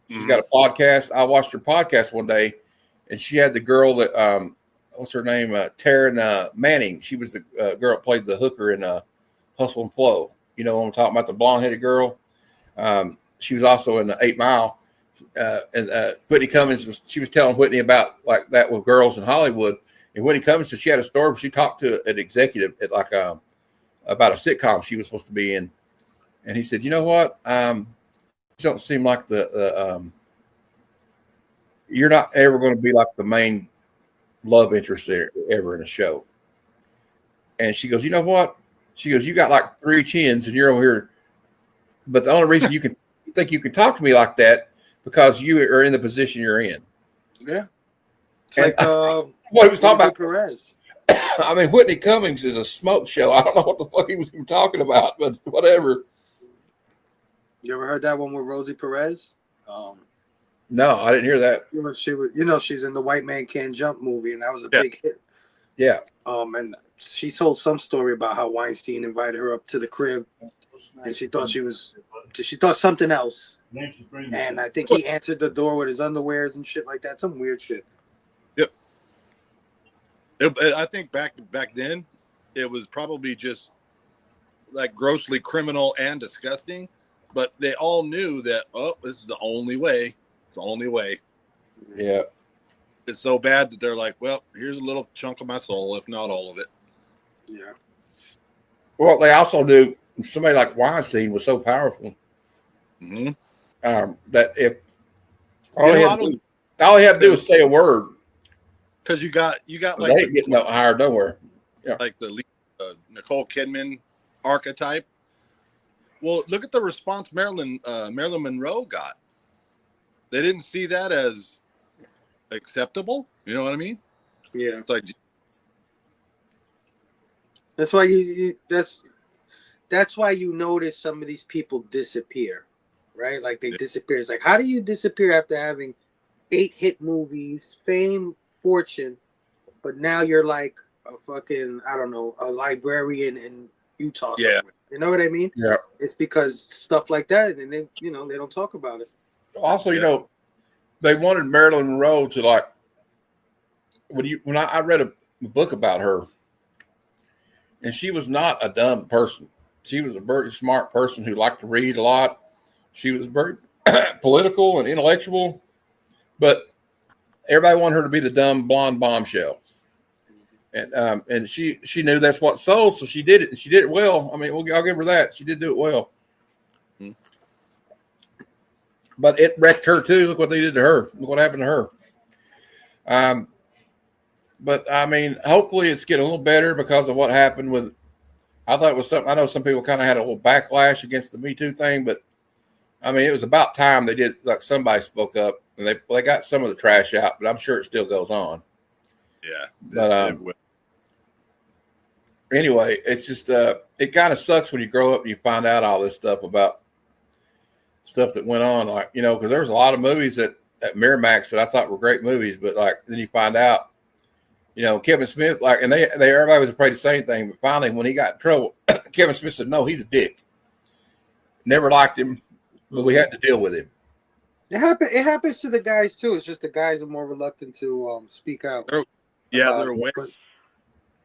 She's got a podcast. I watched her podcast one day, and she had the girl that what's her name? Taryn Manning. She was the girl that played the hooker in Hustle and Flow. You know what I'm talking about, the blonde-headed girl. She was also in the 8 Mile. And Whitney Cummings she was telling Whitney about like that with girls in Hollywood. And Whitney Cummings said she had a story where she talked to an executive at like about a sitcom she was supposed to be in, and he said, "You know what? You don't seem like you're not ever going to be like the main love interest there ever in a show." And she goes, "You know what?" She goes, "You got like 3 chins, and you're over here. But the only reason you think you can talk to me like that because you are in the position you're in." Yeah. It's like what he was talking about. Perez. I mean, Whitney Cummings is a smoke show. I don't know what the fuck he was even talking about, but whatever. You ever heard that one with Rosie Perez? No, I didn't hear that. She's in the White Man Can't Jump movie, and that was a big hit. Yeah. And she told some story about how Weinstein invited her up to the crib, and she thought something else. And I think he answered the door with his underwears and shit like that. Some weird shit. Yep. I think back then, it was probably just like grossly criminal and disgusting, but they all knew that, this is the only way. It's the only way. Yeah. It's so bad that they're like, well, here's a little chunk of my soul, if not all of it. Yeah. Well, they also knew somebody like Weinstein was so powerful that if all he had to do was say a word. Because you got like they ain't getting hired nowhere. Yeah. Like the Nicole Kidman archetype. Well, look at the response Marilyn Monroe got. They didn't see that as acceptable. You know what I mean? Yeah. It's like that's why that's why you notice some of these people disappear, right? Like they disappear. It's like, how do you disappear after having 8 hit movies, fame, fortune, but now you're like a fucking, I don't know, a librarian in Utah somewhere. You know what I mean? Yeah. It's because stuff like that, and they don't talk about it. Also, they wanted Marilyn Monroe to like when I read a book about her, and she was not a dumb person. She was a very smart person who liked to read a lot. She was very political and intellectual, but everybody wanted her to be the dumb blonde bombshell. And she knew that's what sold, so she did it, and she did it well. I mean, I'll give her that. She did do it well. But it wrecked her too. Look what they did to her. Look what happened to her. But I mean, hopefully it's getting a little better because of what happened with. I thought it was something. I know some people kind of had a little backlash against the Me Too thing, but I mean, it was about time they did. Like somebody spoke up and they got some of the trash out, but I'm sure it still goes on. Yeah, but anyway, it's just it kind of sucks when you grow up and you find out all this stuff about stuff that went on, like, you know, because there was a lot of movies at Miramax that I thought were great movies, but like then you find out, you know, Kevin Smith, like, and they everybody was afraid of the same thing, but finally when he got in trouble, Kevin Smith said, "No, he's a dick. Never liked him, but we had to deal with him." It happens to the guys too. It's just the guys are more reluctant to speak out. They're aware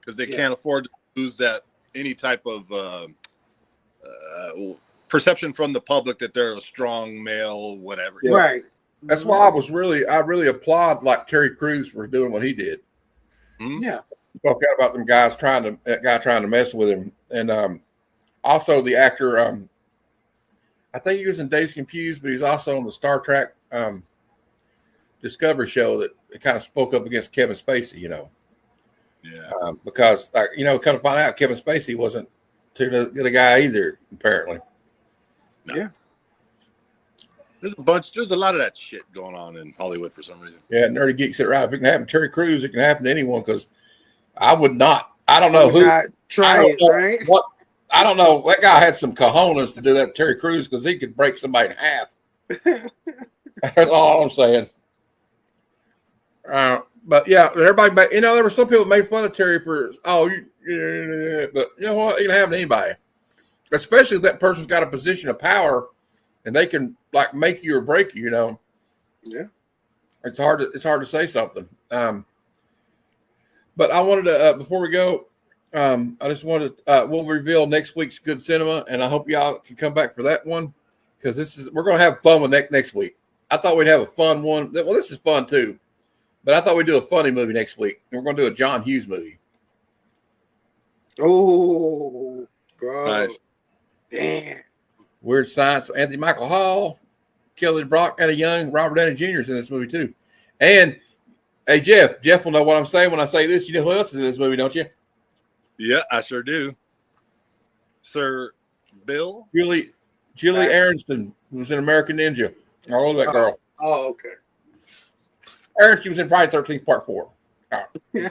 because they can't afford to lose that any type of perception from the public that they're a strong male, whatever. Yeah. Right. That's why I really applaud like Terry Crews for doing what he did. Mm-hmm. Yeah. Spoke out about them guys trying to mess with him, and also the actor. I think he was in Days Confused, but he's also on the Star Trek Discovery show that kind of spoke up against Kevin Spacey. You know. Yeah. Because you know, kind of find out Kevin Spacey wasn't too good a guy either, apparently. No. Yeah. There's a lot of that shit going on in Hollywood for some reason. Yeah, Nerdy Geek said right. If it can happen to Terry Crews, it can happen to anyone, because I would not. I don't know who. Try it, right? What? I don't know. That guy had some cojones to do that to Terry Crews, because he could break somebody in half. That's all I'm saying. But yeah, everybody, you know, there were some people that made fun of Terry for, but you know what? It can happen to anybody, especially if that person's got a position of power and they can like make you or break you. You know. Yeah. It's hard to say something. But I wanted to before we go, I just wanted we'll reveal next week's Good Cinema, and I hope y'all can come back for that one, because we're going to have fun with next week. I thought we'd have a fun one. Well, this is fun too, but I thought we'd do a funny movie next week. And we're going to do a John Hughes movie. Oh, bro! Nice. Damn. Weird Science. Anthony Michael Hall, Kelly Brock, and a young Robert Downey Jr. is in this movie too. And hey, Jeff will know what I'm saying when I say this. You know who else is in this movie, don't you? Yeah, I sure do. Sir Bill? Julie Aronson, who was in American Ninja. I love that girl. Oh, okay. Aaron, she was in Friday 13th Part 4. Right.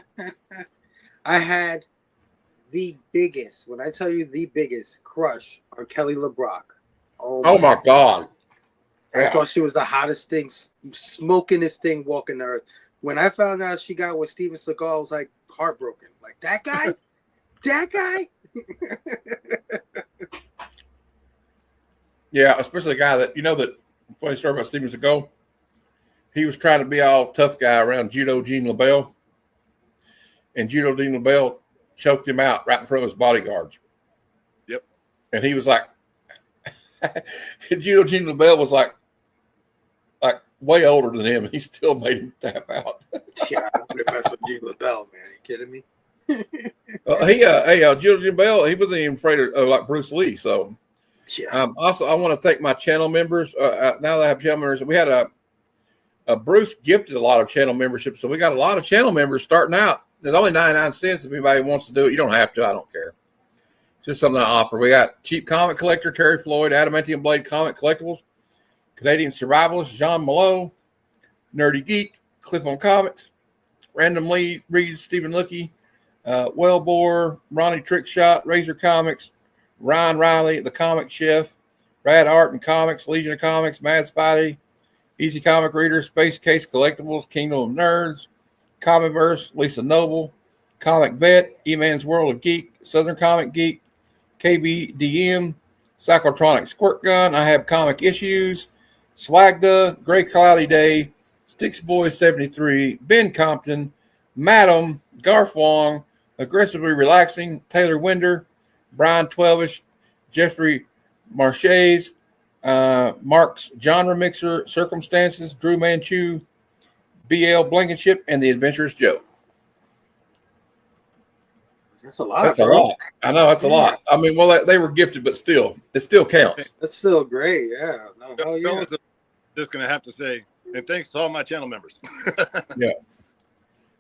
I had the biggest, when I tell you the biggest, crush on Kelly LeBrock. Oh my God. I thought she was the hottest thing, smoking this thing, walking the earth. When I found out she got with Steven Seagal, I was like heartbroken. Like, that guy? That guy? Yeah, especially the guy that, you know, that funny story about Steven Seagal. He was trying to be all tough guy around Judo Gene LaBelle. And Judo Gene LaBelle choked him out right in front of his bodyguards. Yep. And he was like, Judo Gene LaBelle was like way older than him, and he still made him tap out. Yeah, I'm going to mess with Gene LaBelle, man. Are you kidding me? Judo Gene LaBelle, he wasn't even afraid of like Bruce Lee. So, yeah. Also, I want to thank my channel members. Now that I have channel members, we had a Bruce gifted a lot of channel memberships, so we got a lot of channel members starting out. There's only 99 cents if anybody wants to do it. You don't have to. I don't care. It's just something I offer. We got Cheap Comic Collector, Terry Floyd, Adamantium Blade Comic Collectibles, Canadian Survivalist, John Malone, Nerdy Geek, Clip on Comics, Random Lee, Reeves, Stephen Lucky, Wellbore, Ronnie Trickshot, Razor Comics, Ryan Riley, The Comic Chef, Rad Art and Comics, Legion of Comics, Mad Spidey, Easy Comic Reader, Space Case Collectibles, Kingdom of Nerds, Comicverse, Lisa Noble, Comic Vet, E-Man's World of Geek, Southern Comic Geek, KBDM, Cyclotronic Squirt Gun, I Have Comic Issues, Swagda, Gray Cloudy Day, Sticks Boy 73, Ben Compton, Madam, Garth Wong, Aggressively Relaxing, Taylor Winder, Brian Twelvish, Jeffrey Marchese, Mark's Genre Mixer, Circumstances, Drew Manchu, BL Blankenship, and The Adventurous Joe. That's a lot. That's a lot. I know, that's a lot. I mean, well, they were gifted, but still, it still counts. That's still great. Yeah. No, hell yeah. just going to have to say, and thanks to all my channel members. Yeah.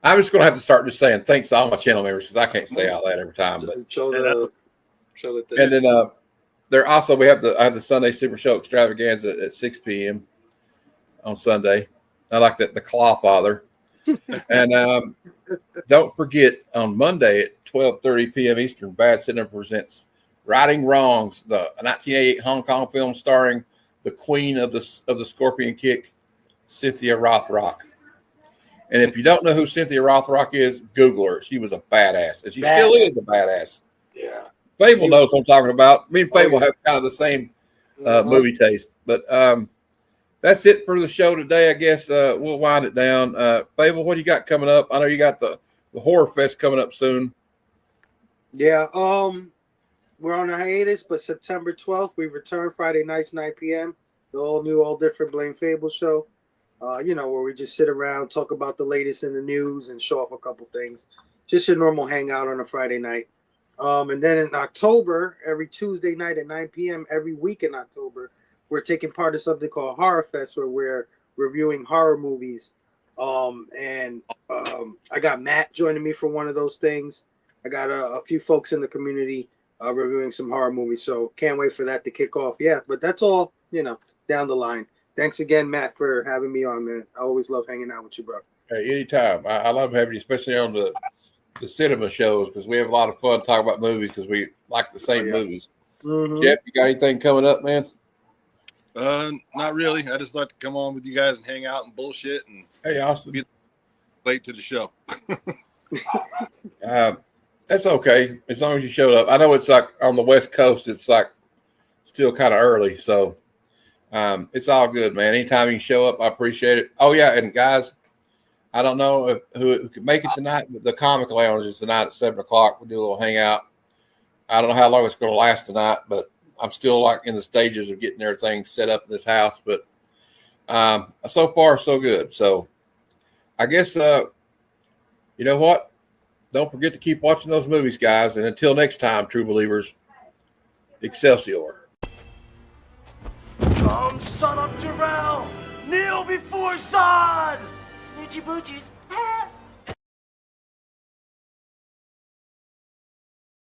I'm just going to have to start just saying thanks to all my channel members because I can't say all that every time. But and then I have the Sunday Super Show Extravaganza at 6 p.m. on Sunday. I like that, the Claw Father. And don't forget on Monday at 12:30 p.m. Eastern, Bad Cinema presents Righting Wrongs, the 1988 Hong Kong film starring the queen of the Scorpion Kick, Cynthia Rothrock. And if you don't know who Cynthia Rothrock is, Google her. She was a badass, and she still is a badass. Yeah. Fable knows what I'm talking about. Me and Fable have kind of the same movie taste. But that's it for the show today. I guess we'll wind it down. Fable, what do you got coming up? I know you got the Horror Fest coming up soon. Yeah. We're on a hiatus, but September 12th, we return Friday nights, 9 p.m. The all new, all different Blame Fable show. Where we just sit around, talk about the latest in the news, and show off a couple things. Just your normal hangout on a Friday night. And then in October, every Tuesday night at 9 p.m., every week in October, we're taking part of something called Horror Fest, where we're reviewing horror movies. I got Matt joining me for one of those things. I got a few folks in the community reviewing some horror movies, so can't wait for that to kick off. Yeah, but that's all, down the line. Thanks again, Matt, for having me on, man. I always love hanging out with you, bro. Hey, anytime. I love having you, especially on the cinema shows, because we have a lot of fun talking about movies because we like the same movies. Mm-hmm. Jeff, you got anything coming up, man? Not really. I just like to come on with you guys and hang out and bullshit and Austin, be late to the show. That's okay as long as you showed up. I know it's like on the West Coast, it's like still kind of early, so it's all good, man. Anytime you can show up, I appreciate it. Oh yeah, and guys, I don't know who could make it tonight, but the Comic Lounge is tonight at 7:00. We'll do a little hangout. I don't know how long it's going to last tonight, but I'm still like in the stages of getting everything set up in this house. But so far, so good. So I guess you know what? Don't forget to keep watching those movies, guys. And until next time, true believers, Excelsior. Come, son of Jarrell! Kneel before Zod! Snoochie boochies.